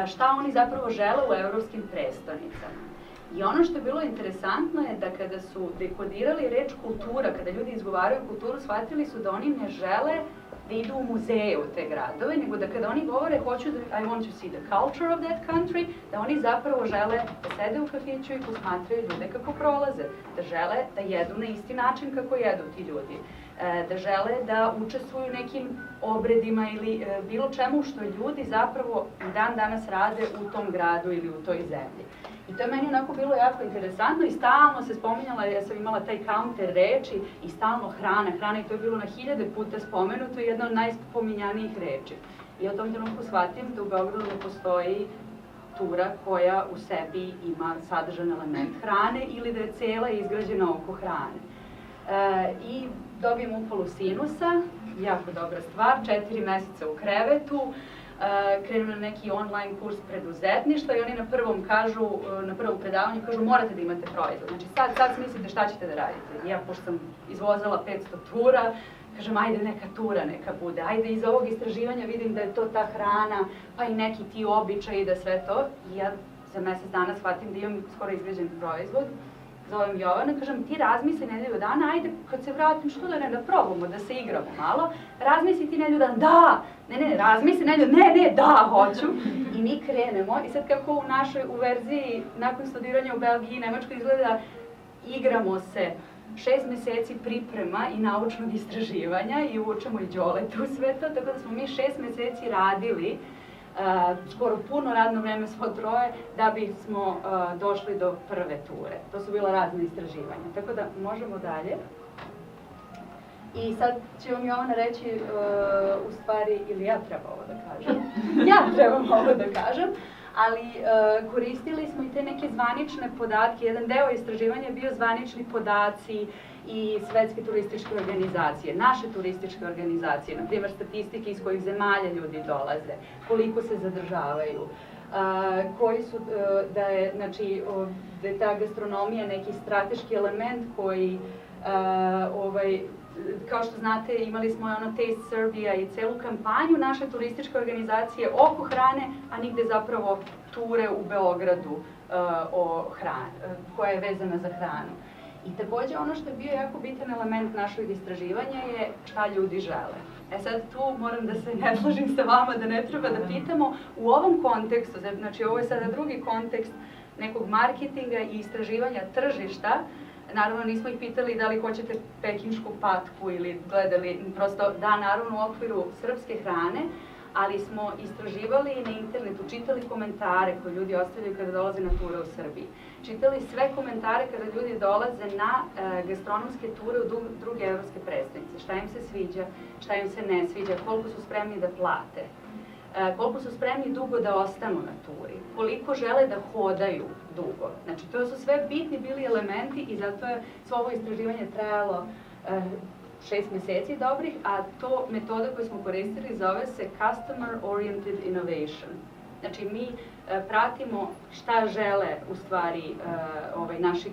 šta oni zapravo žele u evropskim prestonicama. I ono što je bilo interesantno je da kada su dekodirali reč kultura, kada ljudi izgovaraju kulturu, shvatili su da oni ne žele da idu u muzeje u te gradove, nego da kada oni govore hoću da I want to see the culture of that country, da oni zapravo žele da sede u kafiću i posmatraju ljude kako prolaze, da žele da jedu na isti način kako jedu ti ljudi, da žele da učestvuju nekim obredima ili bilo čemu što ljudi zapravo dan danas rade u tom gradu ili u toj zemlji. I to je meni onako bilo jako interesantno i stalno se spominjala, ja sam imala taj counter reči i stalno hrana i to je bilo na 1000 puta spomenuto i jedna od najspominjanijih reči. I u tom trenutku shvatim da u Beogradu ne postoji tura koja u sebi ima sadržan element hrane ili da je cela izgrađena oko hrane. I dobijem upalu sinusa, jako dobra stvar, 4 meseca u krevetu, krenem na neki online kurs preduzetništva i oni na prvom predavanju kažu morate da imate proizvod. Znači sad smislite šta ćete da radite. I ja, pošto sam izvozala 500 tura, kažem ajde neka tura neka bude, ajde iz ovog istraživanja vidim da je to ta hrana, pa i neki ti običaji da sve to. I ja za mesec dana shvatim da imam skoro izgrađen proizvod. Zovem Jovana, kažem ti razmisli nedelju dana, ajde kad se vratim što da probamo, da se igramo malo, razmisli ti nedelju dana, razmisli nedelju, da, hoću. I mi krenemo i sad kako u verziji nakon studiranja u Belgiji i Nemačkoj izgleda, igramo se 6 meseci priprema i naučnog istraživanja i učemo i Đoletu sve to, tako da smo mi 6 meseci radili skoro puno radno vreme svo troje da bismo došli do prve ture. To su bila razne istraživanja. Tako da možemo dalje. I sad će vam Jovana reći u stvari, ili ja treba ovo da kažem. Ja trebam ovo da kažem, ali koristili smo i te neke zvanične podatke. Jedan deo istraživanja je bio zvanični podaci i svetske turističke organizacije, naše turističke organizacije, na primjer statistike iz kojih zemalja ljudi dolaze, koliko se zadržavaju, koji su, da je, znači, da je ta gastronomija neki strateški element koji, kao što znate, imali smo ono Taste Serbia i celu kampanju naše turističke organizacije oko hrane, a nigde zapravo ture u Beogradu koja je vezana za hranu. I takođe ono što je bio jako bitan element našeg istraživanja je šta ljudi žele. Sad tu moram da se ne složim sa vama da ne treba da pitamo u ovom kontekstu, znači ovo je sada drugi kontekst nekog marketinga i istraživanja tržišta. Naravno nismo ih pitali da li hoćete pekinšku patku ili gledali, prosto da, naravno u okviru srpske hrane, ali smo istraživali na internetu, čitali komentare koje ljudi ostavljaju kada dolaze na ture u Srbiji. Čitali sve komentare kada ljudi dolaze na gastronomske ture u druge evropske prestonice. Šta im se sviđa, šta im se ne sviđa, koliko su spremni da plate, koliko su spremni dugo da ostanu na turi, koliko žele da hodaju dugo. Znači, to su sve bitni bili elementi i zato je svo ovo istraživanje trajalo 6 meseci dobrih, a to metoda koju smo koristili zove se Customer Oriented Innovation. Znači, mi pratimo šta žele u stvari naši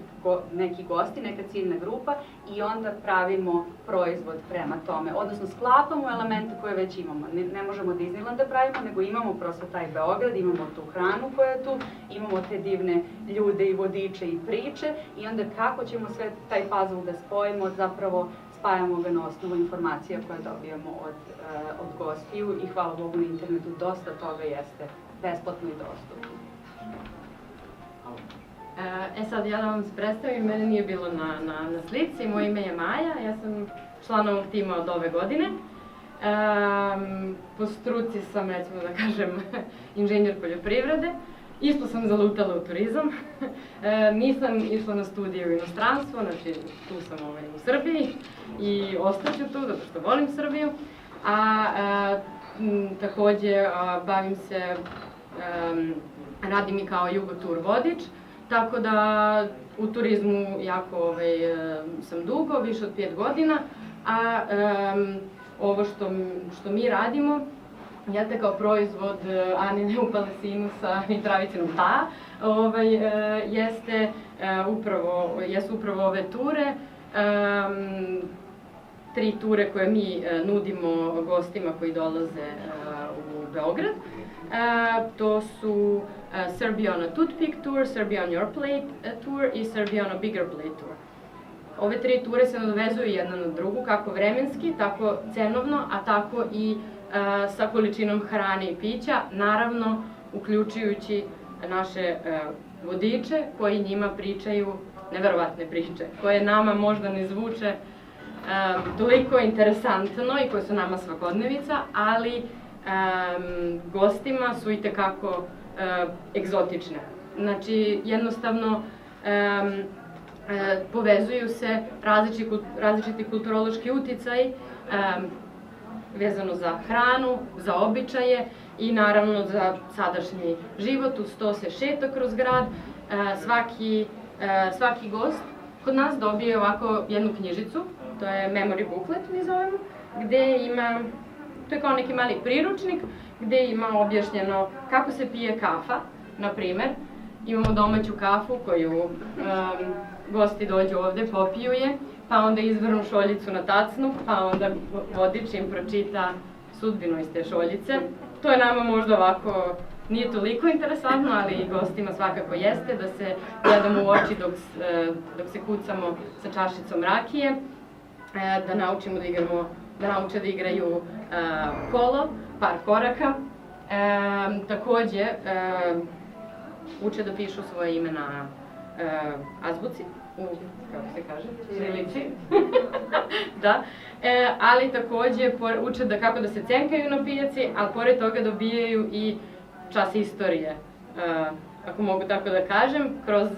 neki gosti, neka ciljna grupa i onda pravimo proizvod prema tome. Odnosno, sklapamo elemente koje već imamo. Ne možemo Disneyland da pravimo, nego imamo prosto taj Beograd, imamo tu hranu koja je tu, imamo te divne ljude i vodiče i priče i onda kako ćemo sve taj puzzle da spojimo, zapravo spajamo ga na osnovu informacija koje dobijamo od gostiju i hvala Bogu na internetu dosta toga jeste besplatno i dostupno. Sad ja da vam se predstavim, mene nije bilo na slici, moje ime je Maja, ja sam član ovog tima od ove godine. Po struci sam, recimo da kažem, inženjer poljoprivrede. Isto sam zalutala u turizam. Nisam išla na studije u inostranstvo, znači tu sam u Srbiji i ostaću tu zato što volim Srbiju. Takođe bavim se, radim i kao Jugotur vodič, tako da u turizmu jako sam dugo, više od 5 godina, a ovo što mi radimo, jeste kao proizvod Anine u Palesinu sa Mitravicinom ta, jesu upravo ove ture, 3 ture koje mi nudimo gostima koji dolaze u Beograd. To su Serbia on a Toothpick Tour, Serbia on Your Plate Tour i Serbia on a Bigger Plate Tour. Ove 3 ture se nadovezuju jedna na drugu, kako vremenski, tako cenovno, a tako i sa količinom hrane i pića, naravno uključujući naše vodiče koji njima pričaju neverovatne priče, koje nama možda ne zvuče toliko interesantno i koje su nama svakodnevica, ali gostima su itekako egzotične. Znači, jednostavno povezuju se različiti kulturološki uticaj vezano za hranu, za običaje i naravno za sadašnji život. Uz to se šeta kroz grad. Svaki gost kod nas dobije ovako jednu knjižicu, to je memory booklet mi zovemo, gde ima, to je kao neki mali priručnik, gde ima objašnjeno kako se pije kafa, na primer. Imamo domaću kafu koju gosti dođu ovde, popiju je, pa onda izvrnu šoljicu na tacnu, pa onda vodič im pročita sudbinu iz te šoljice. To je nama možda ovako, nije toliko interesantno, ali i gostima svakako jeste, da se gledamo u oči dok se kucamo sa čašicom rakije, da naučimo da nauče da igraju kolo, par koraka. Takođe, uče da pišu svoje ime na azbuci, kako se kaže, ćirilici, da, ali takođe uče kako da se cenkaju na pijaci, ali pored toga dobijaju i čas istorije, ako mogu tako da kažem, kroz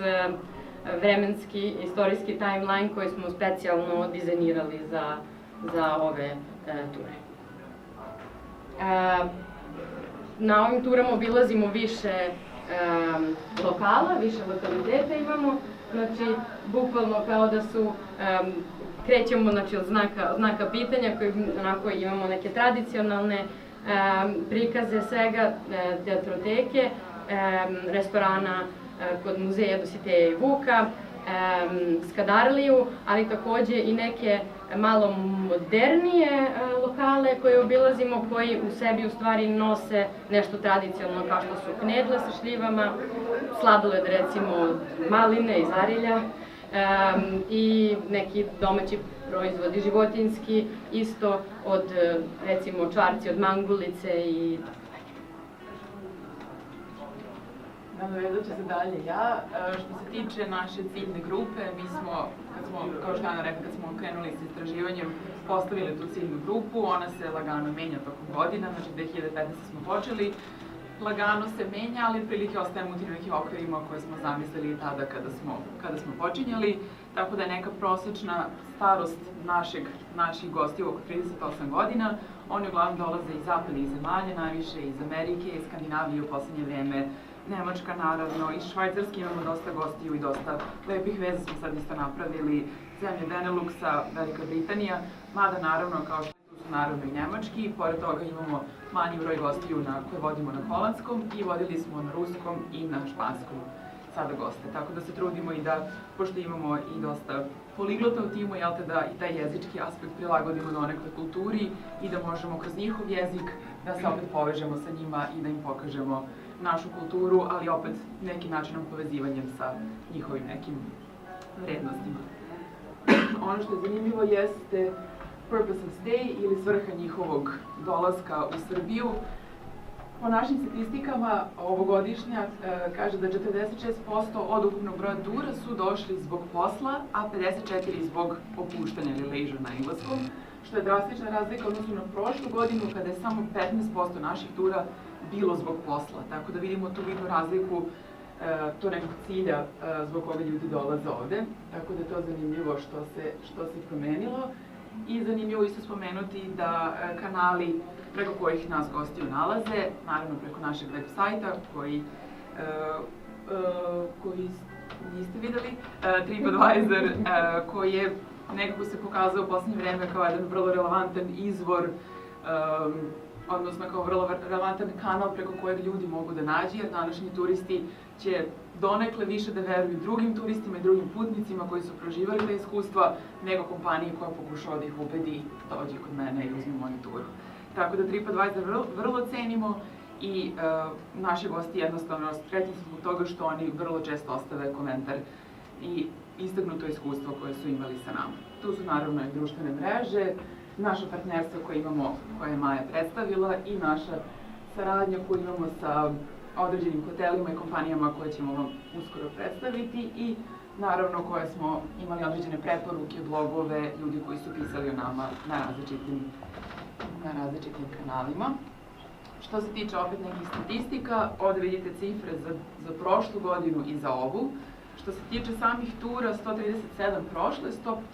vremenski, istorijski timeline koji smo specijalno dizajnirali za ove ture. Na ovim turama obilazimo više lokala, više lokaliteta imamo, znači bukvalno kao da su, krećemo znači, od znaka pitanja koji onako imamo neke tradicionalne prikaze svega, teatroteke, restorana kod muzeja Dositeja i Vuka, Skadarliju, ali takođe i neke malo modernije lokale koje obilazimo, koji u sebi u stvari nose nešto tradicionalno, kao što su knedle sa šljivama, sladoled recimo od maline iz Arilja, i neki domaći proizvodi životinjski, isto od recimo čvarci od mangulice i Nadovezat ću se dalje ja. Što se tiče naše ciljne grupe, mi smo, kao što je Ana rekla, kad smo krenuli s istraživanjem, postavili tu ciljnu grupu, ona se lagano menja tokom godina, znači 2015. smo počeli, lagano se menja, ali otprilike ostajemo u tim nekim okvirima koje smo zamislili tada kada smo počinjali, tako da je neka prosečna starost naših gostiju oko 38 godina. Oni uglavnom dolaze iz zapadnih zemalja, najviše iz Amerike, iz Skandinavije u poslednje vreme, Nemačka naravno, iz Švajcarske imamo dosta gostiju i dosta lepih veza smo sad isto napravili, zemlje Beneluxa, Velika Britanija, mada naravno kao što tu su naravno i nemački, i pored toga imamo manji broj gostiju koje vodimo na holandskom i vodili smo na ruskom i na španskom sada goste. Tako da se trudimo i da, pošto imamo i dosta poliglota u timu, jel te, da i taj jezički aspekt prilagodimo donekle kulturi i da možemo kroz njihov jezik da se opet povežemo sa njima i da im pokažemo našu kulturu, ali opet nekim načinom povezivanjem sa njihovim nekim vrednostima. Ono što je zanimljivo jeste purpose of stay ili svrha njihovog dolaska u Srbiju. Po našim statistikama ovogodišnja kaže da 46% od ukupnog broja tura su došli zbog posla, a 54% zbog opuštanja ili leisure na engleskom, što je drastična razlika odnosno na prošlu godinu kada je samo 15% naših tura bilo zbog posla. Tako da vidimo tu vidnu razliku to nekog cilja zbog koga ljudi dolaze ovde. Tako da je to zanimljivo što se promenilo. I zanimljivo isto spomenuti da kanali preko kojih nas gostiju nalaze, naravno preko našeg web sajta koji niste videli, TripAdvisor, koji je nekako se pokazao u poslednje vreme kao jedan vrlo relevantan izvor, odnosno kao vrlo relevantan kanal preko kojeg ljudi mogu da nađu, jer današnji turisti će donekle više da veruju drugim turistima i drugim putnicima koji su proživali ta iskustva, nego kompaniji koja pokušava da ih ubedi da dođe kod mene i uzme moju turu. Tako da TripAdvisor vrlo cenimo i naši gosti jednostavno sretni su zbog toga što oni vrlo često ostave komentar i istaknuto iskustvo koje su imali sa nama. Tu su naravno i društvene mreže, naša partnerstva koje je Maja predstavila i naša saradnja koju imamo sa određenim hotelima i kompanijama koje ćemo vam uskoro predstaviti i naravno koje smo imali određene preporuke, blogove, ljudi koji su pisali o nama na različitim kanalima. Što se tiče opet nekih statistika, ovde vidite cifre za prošlu godinu i za ovu. Što se tiče samih tura, 137 prošle,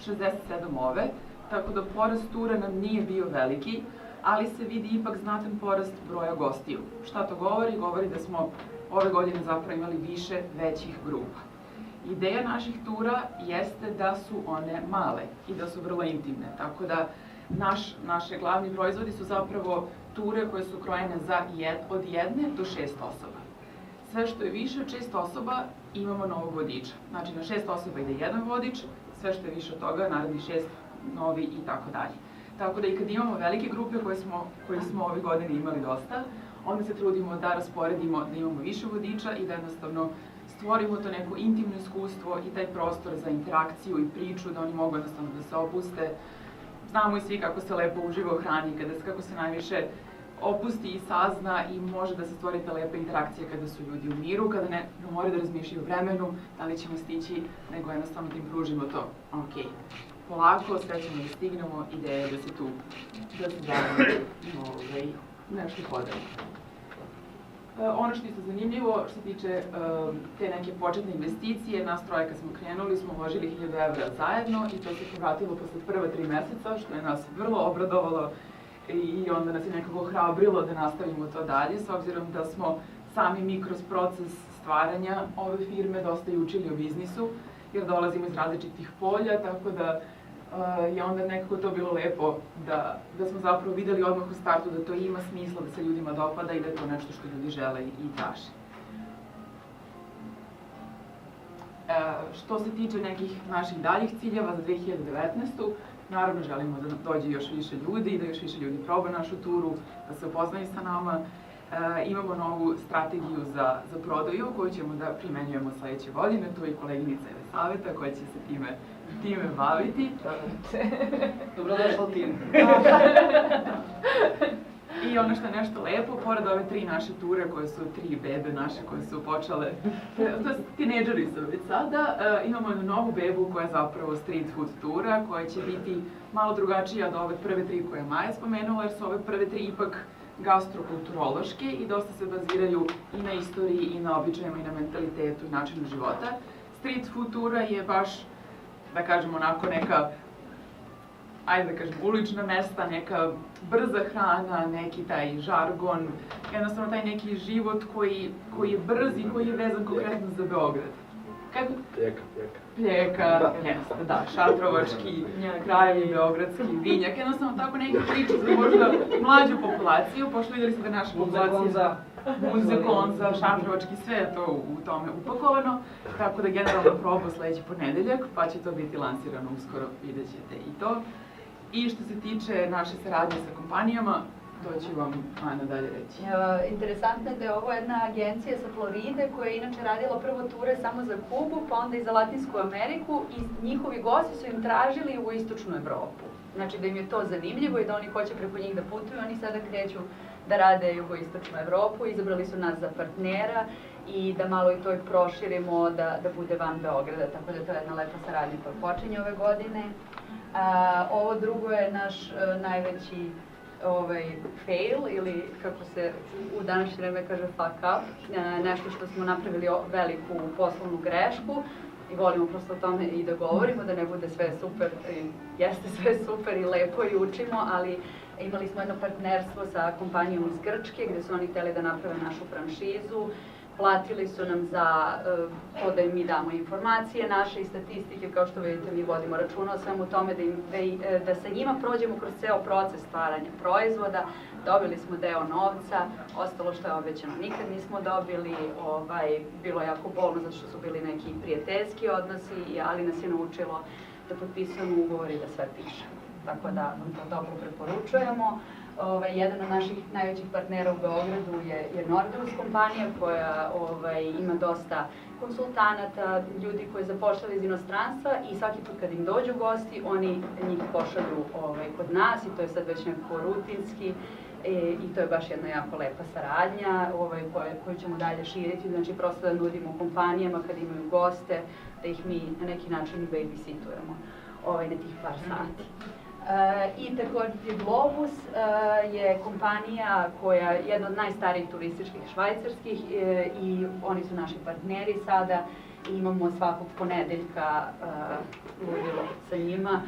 167 ove, tako da porast tura nam nije bio veliki, ali se vidi ipak znatan porast broja gostiju. Šta to govori? Govori da smo ove godine zapravo imali više većih grupa. Ideja naših tura jeste da su one male i da su vrlo intimne, tako da naše glavni proizvodi su zapravo ture koje su krojene od 1 do 6 osoba. Sve što je više od 6 osoba imamo novog vodiča. Znači na 6 osoba ide jedan vodič, sve što je više od toga, naravni 6 novi i tako dalje. Tako da i kad imamo velike grupe koje smo ove godine imali dosta, onda se trudimo da rasporedimo, da imamo više vodiča i da jednostavno stvorimo to neko intimno iskustvo i taj prostor za interakciju i priču, da oni mogu jednostavno da se opuste. Znamo i svi kako se lepo uživa u hrani, kako se najviše opusti i sazna i može da se stvori ta lepa interakcija kada su ljudi u miru, kada ne moraju da razmišljaju o vremenu, da li ćemo stići, nego jednostavno da im pružimo to. Ok, polako, sve ćemo da stignemo, ideja je da se tu nešto podelimo. Ono što je zanimljivo, što se tiče te neke početne investicije, nas troje kad smo krenuli smo uložili 1000 evra zajedno i to se povratilo posle prva 3 meseca, što je nas vrlo obradovalo i onda nas je nekako ohrabrilo da nastavimo to dalje, s obzirom da smo sami mi kroz proces stvaranja ove firme dosta i učili o biznisu, jer dolazimo iz različitih polja, tako da je onda nekako to bilo lepo da smo zapravo videli odmah u startu da to ima smisla, da se ljudima dopada i da je to nešto što ljudi žele i traže. Što se tiče nekih naših daljih ciljeva za 2019. Naravno želimo da dođe još više ljudi, da još više ljudi proba našu turu, da se upoznaju sa nama. Imamo novu strategiju za prodaju koju ćemo da primenjujemo sledeće godine. Tu je i koleginica Elisaveta koja će se time baviti. Dobrodošla tim. I ono što je nešto lepo, pored ove 3 naše ture koje su 3 bebe naše koje su počele, to su tinejdžeri su već sada, imamo jednu novu bebu koja je zapravo street food tura koja će biti malo drugačija od ove prve 3 koje je Maja spomenula, jer su ove prve 3 ipak gastrokulturološke i dosta se baziraju i na istoriji i na običajima i na mentalitetu i načinu života. Street food tura je baš, da kažemo, onako neka, ajde da kažem, ulična mesta, neka brza hrana, neki taj žargon, jednostavno taj neki život koji je brz i koji je vezan konkretno za Beograd. Pljeka, jeste, da, šatrovački, krajevi beogradski, vinjak, jednostavno tako neke priče za možda mlađu populaciju, pošto vidjeli ste da naša populacija muze, konza, šatrovački, sve je to u tome upakovano, tako da generalno probu sledeći ponedeljak, pa će to biti lansirano uskoro, vidjet ćete i to. I što se tiče naše saradnje sa kompanijama, to ću vam Ana dalje reći. Interesantno je da je ovo jedna agencija sa Floride koja je inače radila prvo ture samo za Kubu, pa onda i za Latinsku Ameriku i njihovi gosti su im tražili u Istočnu Evropu. Znači da im je to zanimljivo i da oni hoće preko njih da putuju, oni sada kreću da rade jugoistočnu Evropu, izabrali su nas za partnera i da malo i to proširimo da bude van Beograda, tako da to je jedna lepa saradnja koja počinje ove godine. Ovo drugo je naš najveći fail ili kako se u današnje vreme kaže fuck up, nešto što smo napravili veliku poslovnu grešku i volimo prosto o tome i da govorimo, da ne bude sve super, jeste sve super i lepo i učimo, ali imali smo jedno partnerstvo sa kompanijom iz Grčke gde su oni hteli da naprave našu franšizu. Platili su nam za to da im mi damo informacije naše i statistike, kao što vidite mi vodimo računa o svemu tome, da sa njima prođemo kroz ceo proces stvaranja proizvoda. Dobili smo deo novca, ostalo što je obećano nikad nismo dobili, bilo je jako bolno zato što su bili neki prijateljski odnosi, ali nas je naučilo da potpisujemo ugovor i da sve pišemo. Tako da vam to dobro preporučujemo. Jedan od naših najvećih partnera u Beogradu je Nordeus kompanija koja ima dosta konsultanata, ljudi koji zapošljaju iz inostranstva i svaki put kad im dođu gosti, oni njih pošalju kod nas i to je sad već nekako rutinski i to je baš jedna jako lepa saradnja koju ćemo dalje širiti, znači prosto da nudimo kompanijama kad imaju goste, da ih mi na neki način babysitujemo na tih par sati. I također Globus je kompanija koja je jedna od najstarijih turističkih švajcarskih i oni su naši partneri sada. Imamo svakog ponedeljka ludilo sa njima,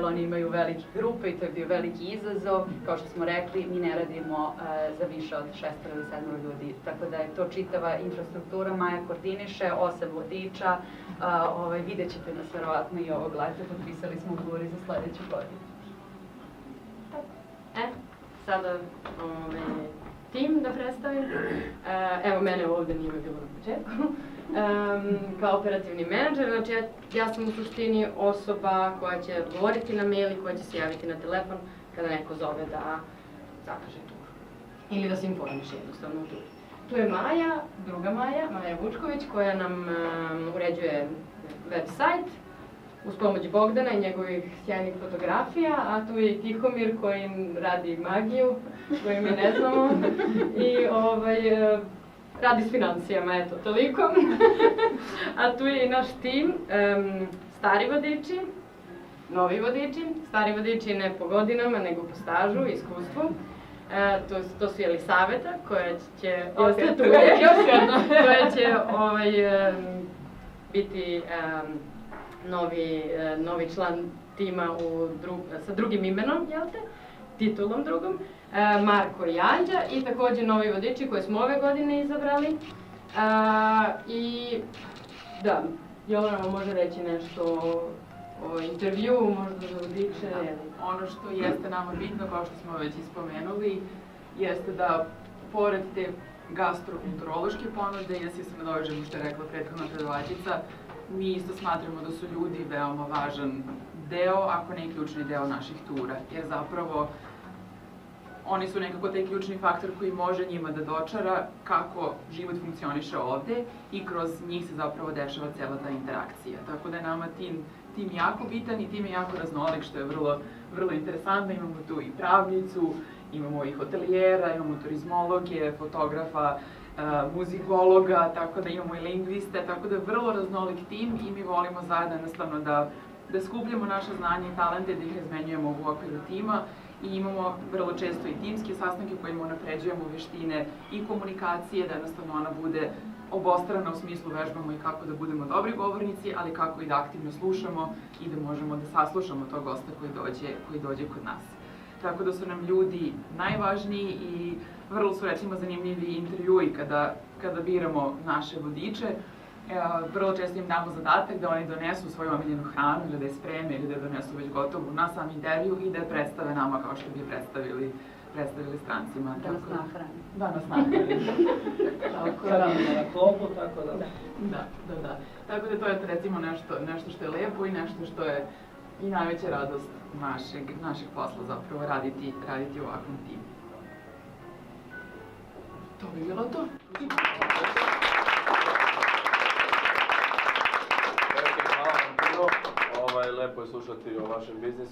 oni imaju velike grupe i to je bio veliki izazov. Kao što smo rekli, mi ne radimo za više od 6 ili 7 ljudi, tako da je to čitava infrastruktura, Maja koordiniše, 8 vodiča, vidjet ćete nas verovatno i ovog leta, potpisali smo ugovori za sledeću godinu. Sada tim da predstavim. Evo, mene ovde nije bilo na početku. Kao operativni menadžer, znači ja sam u suštini osoba koja će odgovoriti na mail i koja će se javiti na telefon kada neko zove da zakaže turu. Ili da se informiše jednostavno u turu. Tu je Maja, druga Maja Vučković, koja nam uređuje web sajt uz pomoć Bogdana i njegovih sjajnih fotografija, a tu je i Tihomir koji radi magiju, koju mi ne znamo, i radi s financijama, eto, toliko. A tu je i naš tim, stari vodiči, novi vodiči, stari vodiči ne po godinama, nego po stažu i iskustvu. To su Elisaveta, koja će, koja će biti novi član tima sa drugim imenom, jel te? Titulom drugom. Marko i Anđa i takođe novi vodiči koje smo ove godine izabrali. I da, Jovana može reći nešto o intervju, možda za vodiče. Ono što jeste nama bitno, kao što smo već ispomenuli, jeste da pored te gastrokulturološke ponude, ja se nadovežem što je rekla prethodna predavačica, Mi isto smatramo da su ljudi veoma važan deo, ako ne i ključni deo naših tura, jer zapravo oni su nekako taj ključni faktor koji može njima da dočara kako život funkcioniše ovde i kroz njih se zapravo dešava cela ta interakcija. Tako da je nama tim jako bitan i tim je jako raznolik, što je vrlo interesantno. Imamo tu i pravnicu, imamo i hotelijera, imamo turizmologe, fotografa, muzikologa, tako da imamo i lingviste, tako da je vrlo raznolik tim i mi volimo zajedno jednostavno da skupljamo naše znanje i talente, da ih razmenjujemo u okviru tima i imamo vrlo često i timske sastanke kojima unapređujemo veštine i komunikacije, da jednostavno ona bude obostrana u smislu vežbamo i kako da budemo dobri govornici, ali kako i da aktivno slušamo i da možemo da saslušamo tog gosta koji dođe kod nas. Tako da su nam ljudi najvažniji i vrlo su recimo zanimljivi intervjui kada biramo naše vodiče. Vrlo često im damo zadatak da oni donesu svoju omiljenu hranu ili da je spreme ili da je donesu već gotovu na sam intervju i da je predstave nama kao što bi je predstavili strancima. Da nas nahrani. Da nas nahrani. Na klopu, tako da. Da. Tako da to je recimo nešto što je lepo i nešto što je i najveća radost našeg posla zapravo raditi u ovakvom timu. To bi bilo to. Lepo je slušati o vašem biznisu